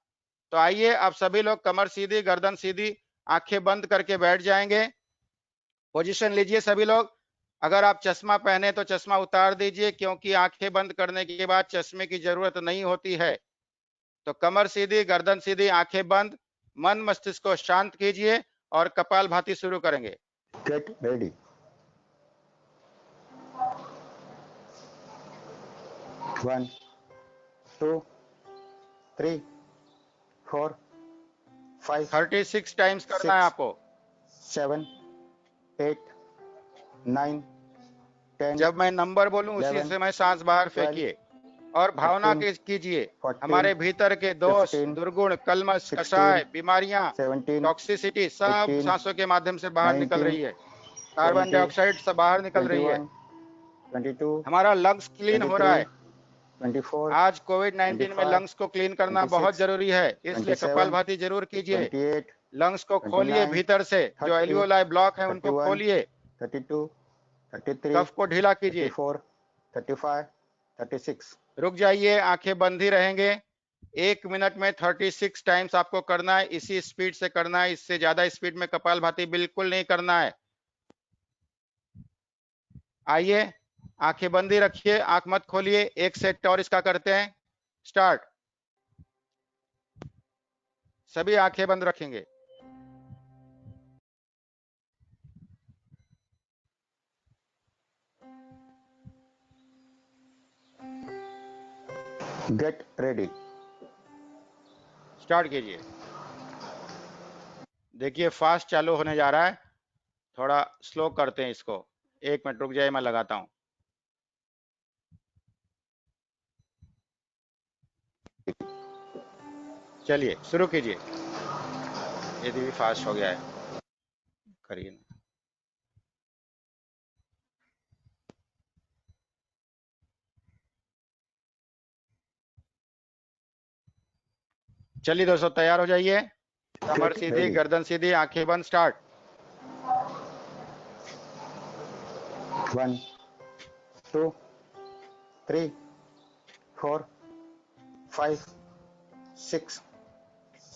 तो आइए आप सभी लोग कमर सीधी, गर्दन सीधी, आंखें बंद करके बैठ जाएंगे। पोजीशन लीजिए सभी लोग। अगर आप चश्मा पहने तो चश्मा उतार दीजिए, क्योंकि आंखें बंद करने के बाद चश्मे की जरूरत नहीं होती है। तो कमर सीधी, गर्दन सीधी, आंखें बंद, मन मस्तिष्क को शांत कीजिए और कपालभाति शुरू करेंगे। get ready. 1, 2, 3, 4, 5, 36 टाइम्स करना है 6, आपको। 7, 8, 9, 10, जब मैं नंबर बोलूं उसी 11, समय सांस बाहर 12, फेंकिए और भावना 13, कीजिए 14, हमारे भीतर के दोष, 15, दुर्गुण, कलमश, 16, कषाय, बीमारियां, 17, टॉक्सिसिटी सब 18, सांसों के माध्यम से बाहर निकल 19, रही है। कार्बन 20, डाइऑक्साइड सब बाहर निकल रही है। 21, 22, हमारा लंग्स क्लीन हो रहा 23, है। 24, आज कोविड-19 में 25, लंग्स को क्लीन करना बहुत 26, जरूरी है, इसलिए 27, कपालभाति जरूर कीजिए। 28, लंग्स को खोलिए 29, भीतर से, जो 30, एल्वियोलाई ब्लॉक है उनको 31, खोलिए, 32, 33, कफ को ढीला कीजिए। 34, 35, 36. रुक जाइए, आंखें बंद ही रहेंगे। 1 मिनट में 36 टाइम्स आपको करना है, इसी स्पीड से करना है, इससे ज्यादा स्पीड में कपालभाति बिल्कुल नहीं करना है। आइए आंखें बंद ही रखिए, आंख मत खोलिए। एक सेट और इसका करते हैं, स्टार्ट। सभी आंखें बंद रखेंगे। Get ready. स्टार्ट कीजिए। देखिए फास्ट चालू होने जा रहा है, थोड़ा स्लो करते हैं इसको। 1 मिनट रुक जाइए, मैं लगाता हूं। चलिए शुरू कीजिए। यदि भी फास्ट हो गया है करिए ना। चलिए दोस्तों तैयार हो जाइए। कमर Get सीधी, ready. गर्दन सीधी, आंखें बंद, स्टार्ट। 1, 2, 3, 4, 5, 6,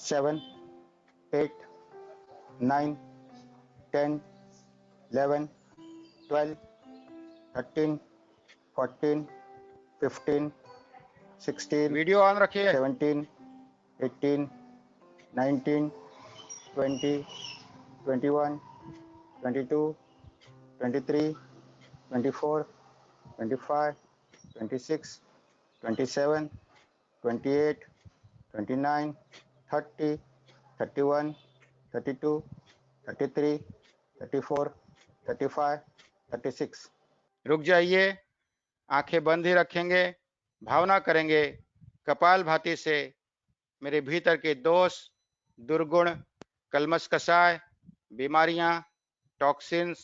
7, 8, 9, 10, 11, 12, 13, 14, 15, 16, वीडियो ऑन रखिए। 17, 18, 19, 20, 21, 22, 23, 24, 25, 26, 27, 28, 29, 30, 31, 32, 33, 34, 35, 36. रुक जाइए, आंखें बंद ही रखेंगे, भावना करेंगे कपालभाति से मेरे भीतर के दोष, दुर्गुण, कलमश कषाय, बीमारियां, टॉक्सिन्स,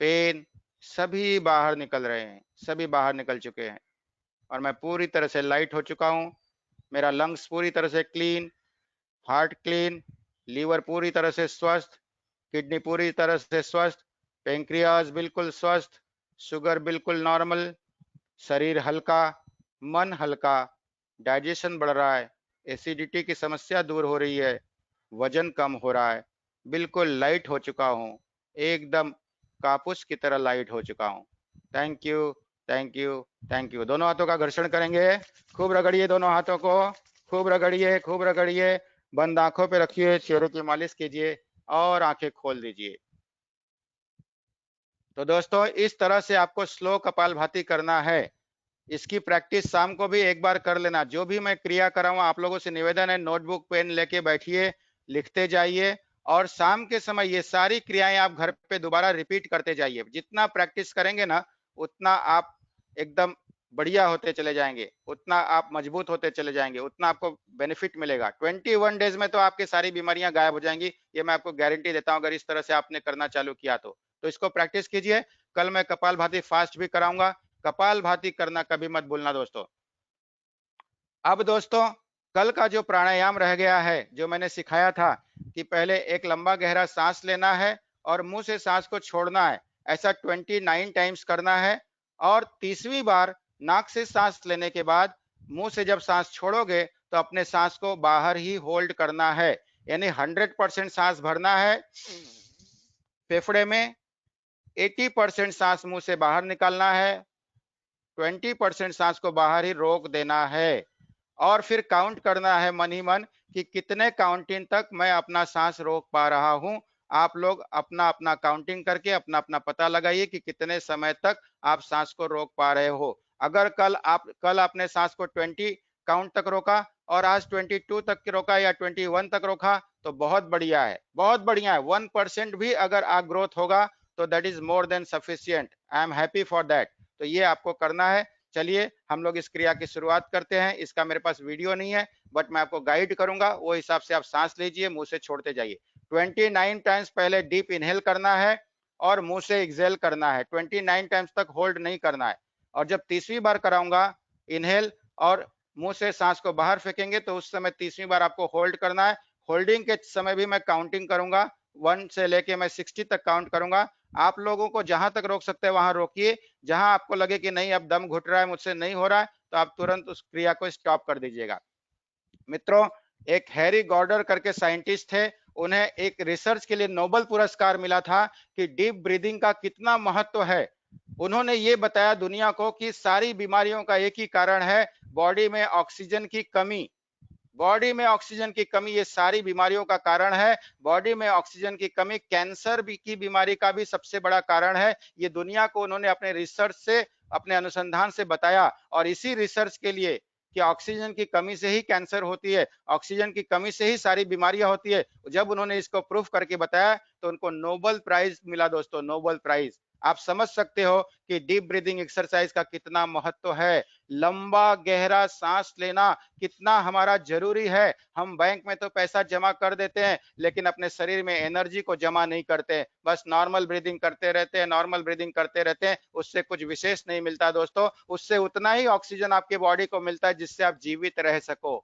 पेन सभी बाहर निकल रहे हैं, सभी बाहर निकल चुके हैं और मैं पूरी तरह से लाइट हो चुका हूं। मेरा लंग्स पूरी तरह से क्लीन, हार्ट क्लीन, लीवर पूरी तरह से स्वस्थ, किडनी पूरी तरह से स्वस्थ, पेंक्रियाज बिल्कुल स्वस्थ, शुगर बिल्कुल नॉर्मल, शरीर हल्का, मन हल्का, डाइजेशन बढ़ रहा है, एसिडिटी की समस्या दूर हो रही है, वजन कम हो रहा है, बिल्कुल लाइट हो चुका हूँ, एकदम कापूस की तरह लाइट हो चुका हूँ। Thank you, thank you, thank you. दोनों हाथों का घर्षण करेंगे, खूब रगड़िए दोनों हाथों को, खूब रगड़िए, खूब रगड़िए। बंद आंखों पे रखिए, चेहरे की मालिश कीजिए और आंखें खोल दीजिए। तो दोस्तों इस तरह से आपको स्लो कपालभाति करना है। इसकी प्रैक्टिस शाम को भी एक बार कर लेना। जो भी मैं क्रिया कर रहा हूं आप लोगों से निवेदन है, नोटबुक पेन लेके बैठिए, लिखते जाइए और शाम के समय ये सारी क्रियाएं आप घर पे दोबारा रिपीट करते जाइए। जितना प्रैक्टिस करेंगे ना उतना आप एकदम बढ़िया होते चले जाएंगे, उतना आप मजबूत होते चले जाएंगे, उतना आपको बेनिफिट मिलेगा। 21 डेज में तो आपकी सारी बीमारियां गायब हो जाएंगी, ये मैं आपको गारंटी देता हूं, अगर इस तरह से आपने करना चालू किया तो इसको प्रैक्टिस कीजिए। कल मैं कपालभाति फास्ट भी कराऊंगा, कपालभाति करना कभी मत भूलना दोस्तों। अब दोस्तों कल का जो प्राणायाम रह गया है, जो मैंने सिखाया था कि पहले एक लंबा गहरा सांस लेना है और मुंह से सांस को छोड़ना है। ऐसा 29 टाइम्स करना है। और 30वीं बार नाक से सांस लेने के बाद मुंह से जब सांस छोड़ोगे तो अपने सांस को बाहर ही होल्ड करना है, यानी 100% सांस भरना है फेफड़े में, 80% सांस मुंह से बाहर निकालना है, 20% सांस को बाहर ही रोक देना है। और फिर काउंट करना है मन ही मन कि कितने काउंटिंग तक मैं अपना सांस रोक पा रहा हूं। आप लोग अपना अपना काउंटिंग करके अपना अपना पता लगाइए कि कितने समय तक आप सांस को रोक पा रहे हो। अगर कल आपने सांस को 20 काउंट तक रोका और आज 22 तक रोका या 21 तक रोका तो बहुत बढ़िया है, बहुत बढ़िया है। 1% भी अगर आप ग्रोथ होगा तो that is more than sufficient. I am happy for that. तो ये आपको करना है। चलिए हम लोग इस क्रिया की शुरुआत करते हैं। इसका मेरे पास वीडियो नहीं है बट मैं आपको गाइड करूंगा, वो हिसाब से आप सांस लीजिए, मुंह से छोड़ते जाइए। 29 टाइम्स पहले डीप इनहेल करना है और मुंह से एक्सेल करना है। 29 टाइम्स तक होल्ड नहीं करना है। और जब 30वीं बार कराऊंगा इनहेल और मुंह से सांस को बाहर फेंकेंगे तो उस समय 30वीं बार आपको होल्ड करना है। होल्डिंग के समय भी मैं काउंटिंग करूंगा, 1 से लेके मैं 60 तक काउंट करूंगा। आप लोगों को जहां तक रोक सकते हैं वहां रोकिए। जहां आपको लगे कि नहीं अब दम घुट रहा है, मुझसे नहीं हो रहा है, तो आप तुरंत उस क्रिया को स्टॉप कर दीजिएगा। मित्रों, एक हैरी गॉर्डर करके साइंटिस्ट थे, उन्हें एक रिसर्च के लिए नोबेल पुरस्कार मिला था कि डीप ब्रीदिंग का कितना महत्व है। उन्होंने ये बताया दुनिया को कि सारी बीमारियों का एक ही कारण है, बॉडी में ऑक्सीजन की कमी। बॉडी में ऑक्सीजन की कमी ये सारी बीमारियों का कारण है। बॉडी में ऑक्सीजन की कमी कैंसर की बीमारी का भी सबसे बड़ा कारण है। ये दुनिया को उन्होंने अपने रिसर्च से, अपने अनुसंधान से बताया। और इसी रिसर्च के लिए कि ऑक्सीजन की कमी से ही कैंसर होती है, ऑक्सीजन की कमी से ही सारी बीमारियां होती है, जब उन्होंने इसको प्रूफ करके बताया तो उनको नोबेल प्राइज मिला। दोस्तों, नोबेल प्राइज। आप समझ सकते हो कि डीप ब्रीदिंग एक्सरसाइज का कितना महत्व है। लंबा गहरा सांस लेना कितना हमारा जरूरी है। हम बैंक में तो पैसा जमा कर देते हैं लेकिन अपने शरीर में एनर्जी को जमा नहीं करते, बस नॉर्मल ब्रीदिंग करते रहते हैं, नॉर्मल ब्रीदिंग करते रहते हैं। उससे कुछ विशेष नहीं मिलता दोस्तों। उससे उतना ही ऑक्सीजन आपके बॉडी को मिलता है जिससे आप जीवित रह सको।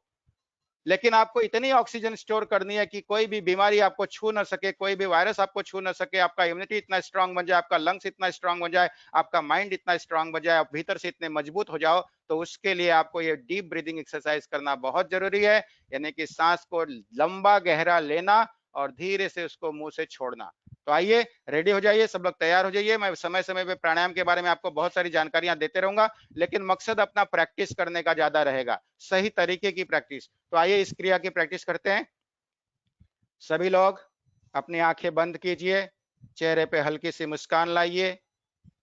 लेकिन आपको इतनी ऑक्सीजन स्टोर करनी है कि कोई भी बीमारी आपको छू ना सके, कोई भी वायरस आपको छू ना सके, आपका इम्यूनिटी इतना स्ट्रांग बन जाए, आपका लंग्स इतना स्ट्रांग बन जाए, आपका माइंड इतना स्ट्रांग बन जाए, आप भीतर से इतने मजबूत हो जाओ। तो उसके लिए आपको ये डीप ब्रीदिंग एक्सरसाइज करना बहुत जरूरी है, यानी कि सांस को लंबा गहरा लेना और धीरे से उसको मुंह से छोड़ना। तो आइए रेडी हो जाइए, सब लोग तैयार हो जाइए। मैं समय समय पे प्राणायाम के बारे में आपको बहुत सारी जानकारियां देते रहूंगा, लेकिन मकसद अपना प्रैक्टिस करने का ज्यादा रहेगा, सही तरीके की प्रैक्टिस। तो आइए इस क्रिया की प्रैक्टिस करते हैं। सभी लोग अपनी आंखें बंद कीजिए, चेहरे पे हल्की सी मुस्कान लाइए,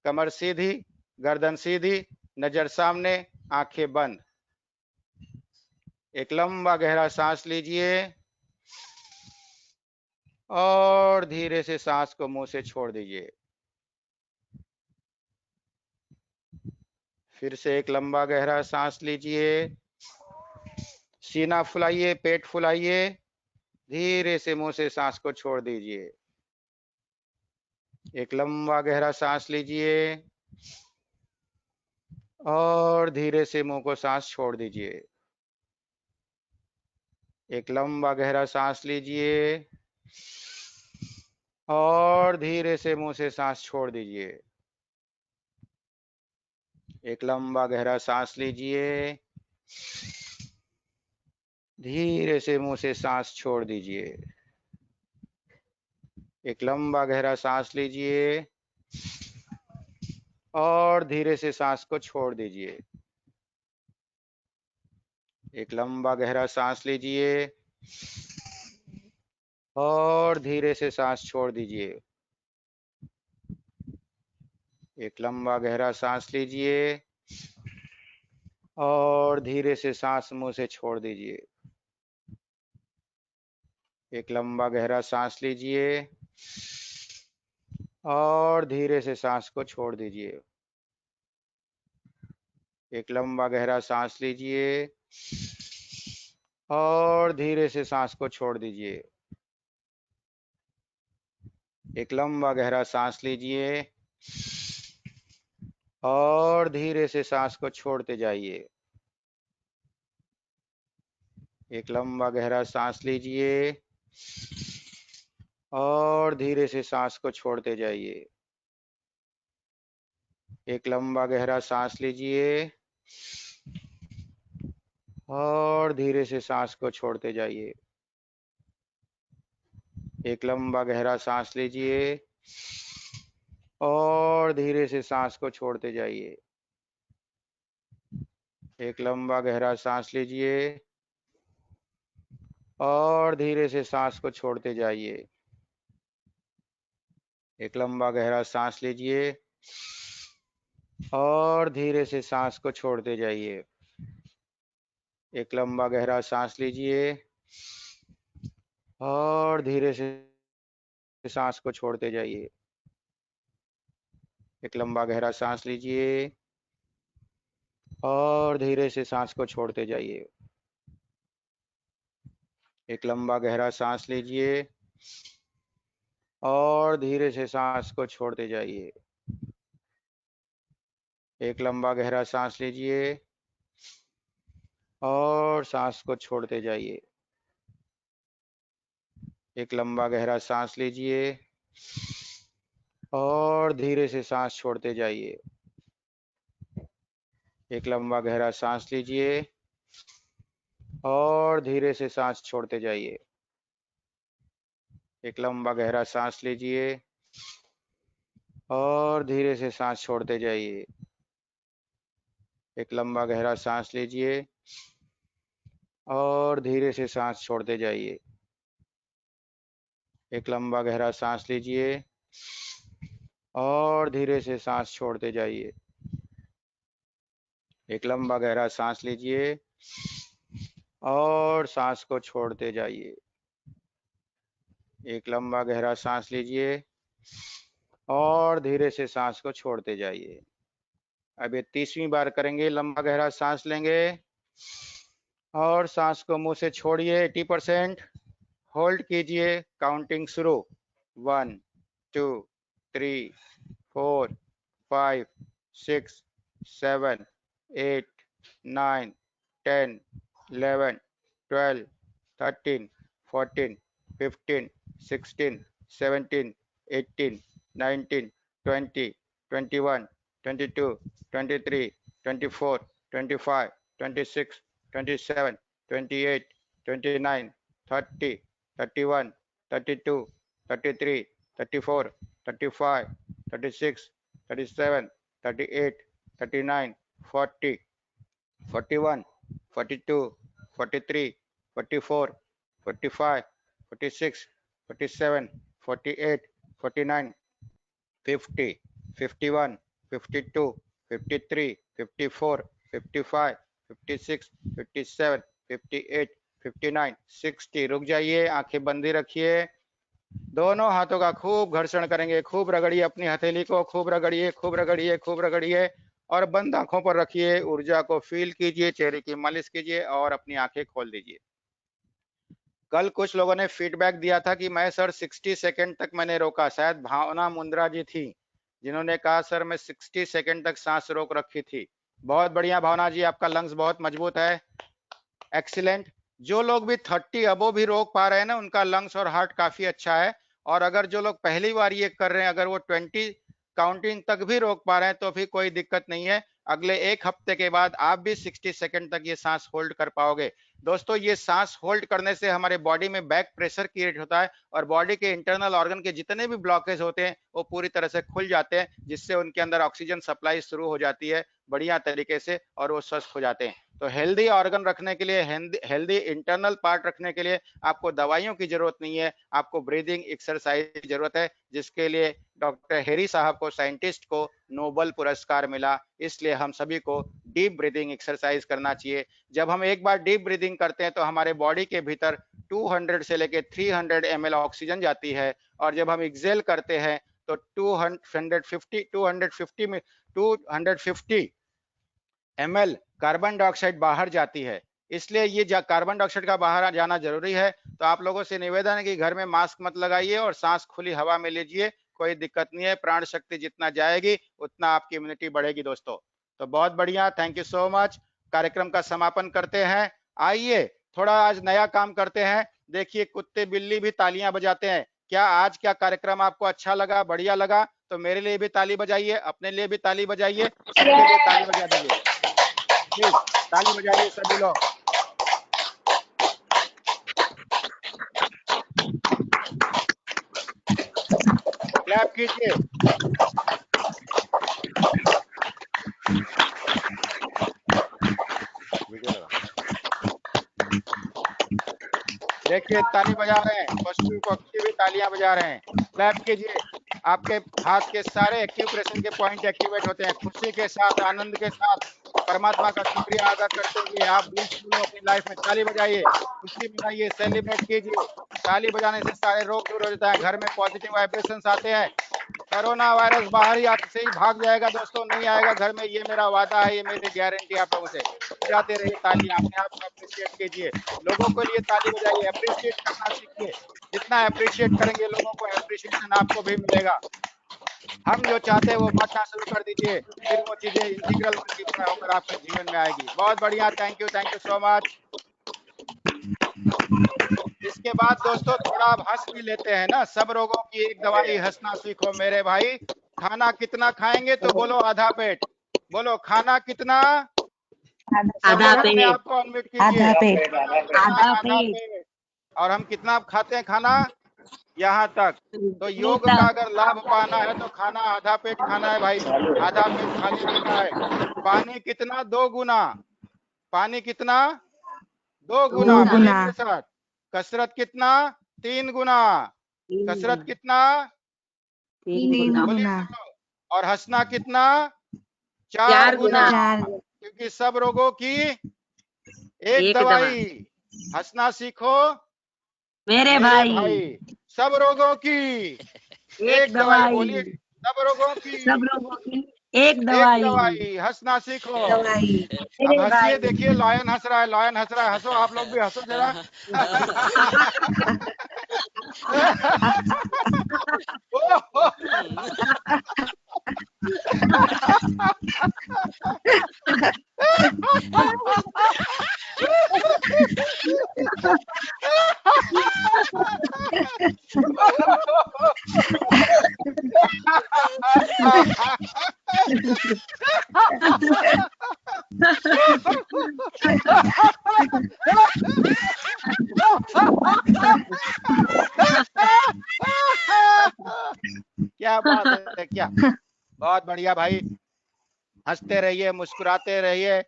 कमर सीधी, गर्दन सीधी, नजर सामने, आंखें बंद। एक लंबा गहरा सांस लीजिए और धीरे से सांस को मुंह से छोड़ दीजिए। फिर से एक लंबा गहरा सांस लीजिए, सीना फुलाइए, पेट फुलाइए, धीरे से मुंह से सांस को छोड़ दीजिए। एक लंबा गहरा सांस लीजिए और धीरे से मुंह को सांस छोड़ दीजिए। एक लंबा गहरा सांस लीजिए और धीरे से मुंह से सांस छोड़ दीजिए। एक लंबा गहरा सांस लीजिए, धीरे से मुंह से सांस छोड़ दीजिए। एक लंबा गहरा सांस लीजिए और धीरे से सांस को छोड़ दीजिए। एक लंबा गहरा सांस लीजिए और धीरे से सांस छोड़ दीजिए। एक लंबा गहरा सांस लीजिए और धीरे से सांस मुंह से छोड़ दीजिए। एक लंबा गहरा सांस लीजिए और धीरे से सांस को छोड़ दीजिए। एक लंबा गहरा सांस लीजिए और धीरे से सांस को छोड़ दीजिए। एक लंबा गहरा सांस लीजिए और धीरे से सांस को छोड़ते जाइए। एक लंबा गहरा सांस लीजिए और धीरे से सांस को छोड़ते जाइए। एक लंबा गहरा सांस लीजिए और धीरे से सांस को छोड़ते जाइए। एक लंबा गहरा सांस लीजिए और धीरे से सांस को छोड़ते जाइए। एक लंबा गहरा सांस लीजिए और धीरे से सांस को छोड़ते जाइए। एक लंबा गहरा सांस लीजिए और धीरे से सांस को छोड़ते जाइए। एक लंबा गहरा सांस लीजिए और धीरे से सांस को छोड़ते जाइए। एक लंबा गहरा सांस लीजिए और धीरे से सांस को छोड़ते जाइए। एक लंबा गहरा सांस लीजिए और धीरे से सांस को छोड़ते जाइए। एक लंबा गहरा सांस लीजिए और सांस को छोड़ते जाइए। एक लंबा गहरा सांस लीजिए और धीरे से सांस छोड़ते जाइए। एक लंबा गहरा सांस लीजिए और धीरे से सांस छोड़ते जाइए। एक लंबा गहरा सांस लीजिए और धीरे से सांस छोड़ते जाइए। एक लंबा गहरा सांस लीजिए और धीरे से सांस छोड़ते जाइए। एक लंबा गहरा सांस लीजिए और धीरे से सांस छोड़ते जाइए। एक लंबा गहरा सांस लीजिए और सांस को छोड़ते जाइए। एक लंबा गहरा सांस लीजिए और धीरे से सांस को छोड़ते जाइए। अब ये 30वीं बार करेंगे। लंबा गहरा सांस लेंगे और सांस को मुंह से छोड़िए 80%। होल्ड कीजिए। काउंटिंग शुरू। 1 2 3 4 5 6 7 8 9 10 11 12 13 14 15 16 17 18 19 20 21 22 23 24 25 26 27 28 29 30 31 32 33 34 35 36 37 38 39 40 41 42 43 44 45 46 47 48 49 50 51 52 53 54 55 56 57 58 59 60। रुक जाइए। आंखें बंदी रखिए। दोनों हाथों का खूब घर्षण करेंगे। खूब रगड़िए अपनी हथेली को। खूब रगड़िए, खूब रगड़िए, खूब रगड़िए और बंद आंखों पर रखिए। ऊर्जा को फील कीजिए। चेहरे की मालिश कीजिए और अपनी आंखें खोल दीजिए। कल कुछ लोगों ने फीडबैक दिया था कि मैं सर 60 सेकंड तक मैंने रोका। शायद भावना मुंद्रा जी थी जिन्होंने कहा सर मैं 60 सेकंड तक सांस रोक रखी थी। बहुत बढ़िया भावना जी, आपका लंग्स बहुत मजबूत है। एक्सीलेंट। जो लोग भी 30 अबो भी रोक पा रहे हैं ना, उनका लंग्स और हार्ट काफी अच्छा है। और अगर जो लोग पहली बार ये कर रहे हैं, अगर वो 20 काउंटिंग तक भी रोक पा रहे हैं तो भी कोई दिक्कत नहीं है। अगले एक हफ्ते के बाद आप भी 60 सेकंड तक ये सांस होल्ड कर पाओगे। दोस्तों, ये सांस होल्ड करने से हमारे बॉडी में बैक प्रेशर क्रिएट होता है और बॉडी के इंटरनल ऑर्गन के जितने भी ब्लॉकेज होते हैं वो पूरी तरह से खुल जाते हैं, जिससे उनके अंदर ऑक्सीजन सप्लाई शुरू हो जाती है बढ़िया तरीके से और वो स्वस्थ हो जाते हैं। तो हेल्दी ऑर्गन रखने के लिए, हेल्दी इंटरनल पार्ट रखने के लिए आपको दवाइयों की जरूरत नहीं है, आपको ब्रीदिंग एक्सरसाइज की जरूरत है, जिसके लिए डॉक्टर हेरी साहब को, साइंटिस्ट को नोबेल पुरस्कार मिला। इसलिए हम सभी को डीप ब्रीदिंग एक्सरसाइज करना चाहिए। जब हम एक बार डीप ब्रीदिंग करते हैं तो हमारे बॉडी के भीतर 200 से लेकर 300 ml ऑक्सीजन जाती है और जब हम एक्सेल करते हैं तो 250 ml कार्बन डाइऑक्साइड बाहर जाती है। इसलिए ये कार्बन डाइऑक्साइड का बाहर जाना जरूरी है। तो आप लोगों से निवेदन है कि घर में मास्क मत लगाइए और सांस खुली हवा में लीजिए। कोई दिक्कत नहीं है। प्राण शक्ति जितना जाएगी उतना आपकी इम्यूनिटी बढ़ेगी दोस्तों। तो बहुत बढ़िया, थैंक यू सो मच। कार्यक्रम का समापन करते हैं। आइए थोड़ा आज नया काम करते हैं। देखिए कुत्ते बिल्ली भी तालियां बजाते हैं। क्या आज क्या कार्यक्रम आपको अच्छा लगा, बढ़िया लगा? तो मेरे लिए भी ताली बजाइए, अपने लिए भी ताली बजाइए, सबके लिए ताली बजा दीजिए। प्लीज ताली बजाइए सभी लोग। क्लैप कीजिए। वीडियो लगा। देखिए ताली बजा रहे हैं, पशु पक्षी भी तालियां बजा रहे हैं। क्लैप कीजिए। आपके हाथ के सारे एक्यूप्रेशर के पॉइंट एक्टिवेट होते हैं। खुशी के साथ, आनंद के साथ, परमात्मा का शुक्रिया अदा करते हुए आप ब्लिसफुल हो अपनी लाइफ में। ताली बजाइए, खुशी मनाइए, सेलिब्रेट कीजिए। ताली बजाने से सारे रोग दूर हो जाता है, घर में पॉजिटिव वाइब्रेशंस आते हैं। कोरोना वायरस बाहर ही आपसे ही भाग जाएगा दोस्तों, नहीं आएगा घर में, ये मेरा वादा है, ये मेरी गारंटी आप लोगों से। बजाते रहिए तालियां, अपने आप को अप्रिशिएट कीजिए, लोगों के लिए ताली बजाइए, अप्रिशिएट करना सीखिए। जितना अप्रिशिएट करेंगे लोगों को, अप्रिशिएशन आपको भी मिलेगा। हम जो चाहते हैं वो बांटना शुरू कर दीजिए, फिर वो चीजें इंटीग्रल की तरह होकर आपके जीवन में आएगी। बहुत बढ़िया, थैंक यू सो मच। इसके बाद दोस्तों थोड़ा आप हंस भी लेते हैं ना। सब रोगों की एक दवाई, हंसना सीखो मेरे भाई। खाना कितना खाएंगे तो बोलो आधा पेट। बोलो खाना कितना? आधा अपने पेट। आप को अनम्यूट कीजिए। आधा पेट। आधा पेट। और हम कितना खाते हैं खाना? यहाँ तक। तो योग का अगर लाभ पाना है तो खाना आधा पेट खाना है भाई, आधा पेट खाली रखना है। पानी कितना? 2 गुना। पानी कितना? 2 गुना। बोलिए मेरे साथ। कसरत कितना? 3 गुना। कसरत कितना? 3 बोलिए गुना। और हंसना कितना? 4 गुना। क्योंकि सब रोगों की एक दवाई। हंसना सीखो मेरे भाई। सब रोगों की एक दवाई। बोलिए सब रोगों की एक दवाई। हंसना सीखो। अब हंसिए, देखिए लॉयन हंस रहा है, लॉयन हंस रहा है। हंसो, आप लोग भी हंसो जरा। क्या बात है, क्या बहुत बढ़िया भाई। हंसते रहिए, मुस्कुराते रहिए,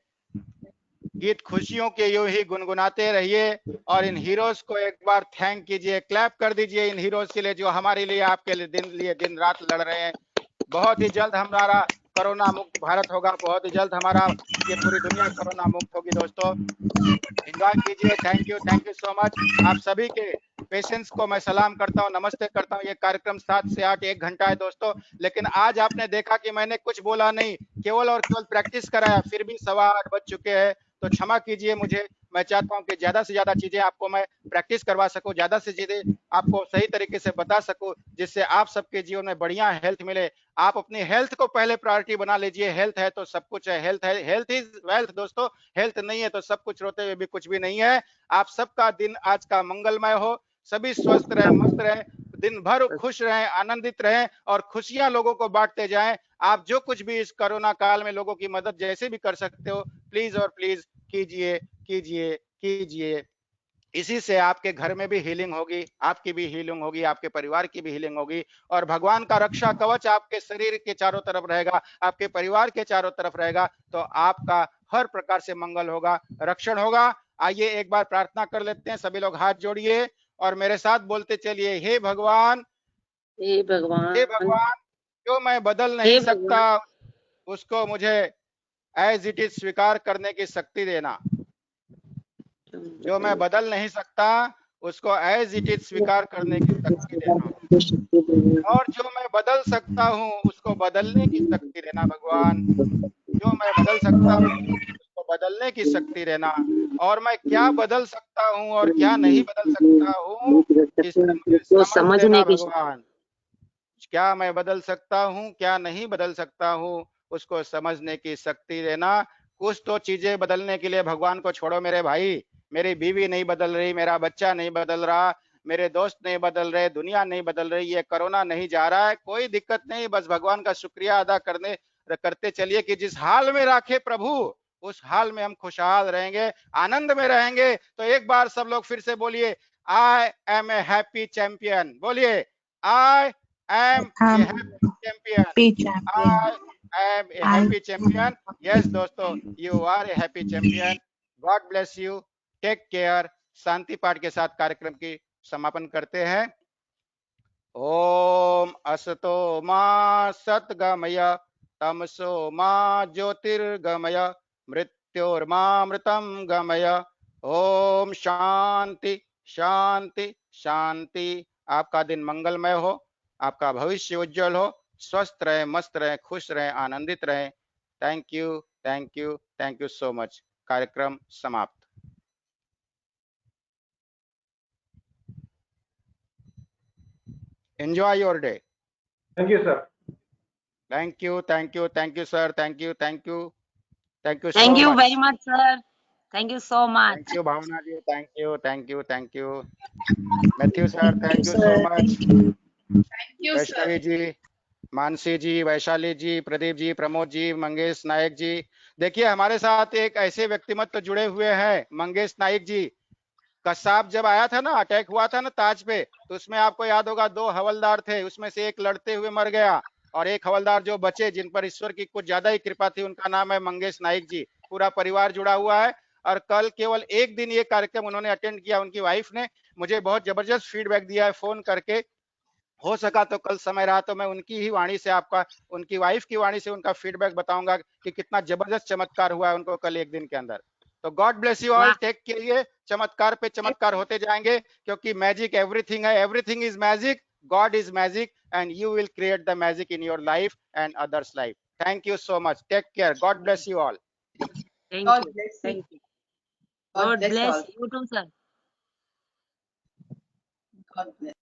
गीत खुशियों के यूं ही गुनगुनाते रहिए। और इन हीरोज को एक बार थैंक कीजिए, क्लैप कर दीजिए इन हीरोज के लिए जो हमारे लिए, आपके लिए दिन रात लड़ रहे हैं। बहुत ही जल्द हमारा कोरोना मुक्त भारत होगा, बहुत ही जल्द हमारा ये पूरी दुनिया कोरोना मुक्त होगी दोस्तों। एंजॉय कीजिए। Thank you so much. आप सभी के पेशेंस को मैं सलाम करता हूँ, नमस्ते करता हूँ। ये कार्यक्रम 7 से 8 1 घंटा है दोस्तों, लेकिन आज आपने देखा कि मैंने कुछ बोला नहीं, केवल और केवल प्रैक्टिस कराया, फिर भी 8:15 बज चुके हैं। तो क्षमा कीजिए मुझे। मैं चाहता हूँ कि ज्यादा से ज्यादा चीजें आपको मैं प्रैक्टिस करवा सकूं, ज्यादा से चीजें आपको सही तरीके से बता सकूं, जिससे आप सबके जीवन में बढ़िया हेल्थ मिले। आप अपनी हेल्थ को पहले प्रायोरिटी बना लीजिए। हेल्थ है तो सब कुछ है, हेल्थ है, हेल्थ इज वेल्थ दोस्तों। हेल्थ नहीं है तो सब कुछ रोते हुए भी कुछ भी नहीं है। आप सबका दिन आज का मंगलमय हो, सभी स्वस्थ रहे, मस्त रहे, दिन भर खुश रहें, आनंदित रहें और खुशियां लोगों को बांटते जाएं। आप जो कुछ भी इस कोरोना काल में लोगों की मदद जैसे भी कर सकते हो, प्लीज और प्लीज कीजिए कीजिए कीजिए। इसी से आपके घर में भी हीलिंग होगी, आपकी भी हीलिंग होगी, आपके परिवार की भी हीलिंग होगी। और भगवान का रक्षा कवच आपके शरीर के चारों तरफ रहेगा, आपके परिवार के चारों तरफ रहेगा, तो आपका हर प्रकार से मंगल होगा, रक्षण होगा। आइए एक बार प्रार्थना कर लेते हैं, सभी लोग हाथ जोड़िए और मेरे साथ बोलते चलिए, हे भगवान, हे भगवान, हे भगवान, जो मैं बदल नहीं सकता उसको मुझे एज इट इज स्वीकार करने की शक्ति देना। जो मैं बदल नहीं सकता उसको एज इट इज स्वीकार करने की शक्ति देना। और जो मैं बदल सकता हूँ उसको बदलने की शक्ति देना भगवान। जो मैं बदल सकता हूँ उसको बदलने की शक्ति देना। और मैं क्या बदल सकता हूँ और क्या नहीं बदल सकता हूँ इसको मुझे समझ देना भगवान। क्या मैं बदल सकता हूँ, क्या नहीं बदल सकता हूँ, उसको समझने की शक्ति देना। कुछ तो चीजें बदलने के लिए भगवान को छोड़ो मेरे भाई। मेरी बीवी नहीं बदल रही, मेरा बच्चा नहीं बदल रहा, मेरे दोस्त नहीं बदल रहे, दुनिया नहीं बदल रही, ये कोरोना नहीं जा रहा है, कोई दिक्कत नहीं, बस भगवान का शुक्रिया अदा करते चलिए कि जिस हाल में राखे प्रभु उस हाल में हम खुशहाल रहेंगे, आनंद में रहेंगे। तो एक बार सब लोग फिर से बोलिए, I am a happy champion. बोलिए, I am a happy champion. I am a happy champion. Yes दोस्तों, you are a happy champion. God bless you, take care. शांति पाठ के साथ कार्यक्रम की समापन करते हैं। ओम असतो मा सद्गमय तमसो मा ज्योतिर्गमय मृत्योर्मामृतं गमय। ओम शांति शांति शांति। आपका दिन मंगलमय हो, आपका भविष्य उज्जवल हो, स्वस्थ रहे, मस्त रहे, खुश रहे, आनंदित रहे। Thank you, thank you, thank you so much. कार्यक्रम समाप्त। Enjoy your day. Thank you, sir. Thank you, thank you, thank you, sir. Thank you, thank you, thank you so Thank you much. very much, sir. Thank you so much. Thank you, Bhavana ji. Thank you, thank you, thank you. Matthew sir, thank you so much. Vaishnavi जी, मानसी जी, वैशाली जी, प्रदीप जी, प्रमोद जी, मंगेश नायक जी। देखिए हमारे साथ एक ऐसे व्यक्तिमत्व जुड़े हुए हैं, मंगेश नायक जी। कसाब जब आया था ना, अटैक हुआ था ना ताज पे, तो उसमें आपको याद होगा 2 हवलदार थे, उसमें से एक लड़ते हुए मर गया और एक हवलदार जो बचे, जिन पर ईश्वर की कुछ ज्यादा ही कृपा थी, उनका नाम है मंगेश नाइक जी। पूरा परिवार जुड़ा हुआ है और कल केवल एक दिन ये कार्यक्रम उन्होंने अटेंड किया। उनकी वाइफ ने मुझे बहुत जबरदस्त फीडबैक दिया है फोन करके। हो सका तो कल समय रहा तो मैं उनकी ही वाणी से आपका, उनकी वाइफ की वाणी से उनका फीडबैक बताऊंगा कि कितना जबरदस्त चमत्कार हुआ है उनको कल एक दिन के अंदर। तो God bless you all, take care. चमत्कार पे चमत्कार होते जाएंगे, क्योंकि मैजिक एवरीथिंग है, everything is magic, God is magic and you will create the magic in your life and others life. Thank you so much, take care, God bless you all. Thank God you. bless you. Thank you. God God bless bless all. you too, sir. God bless.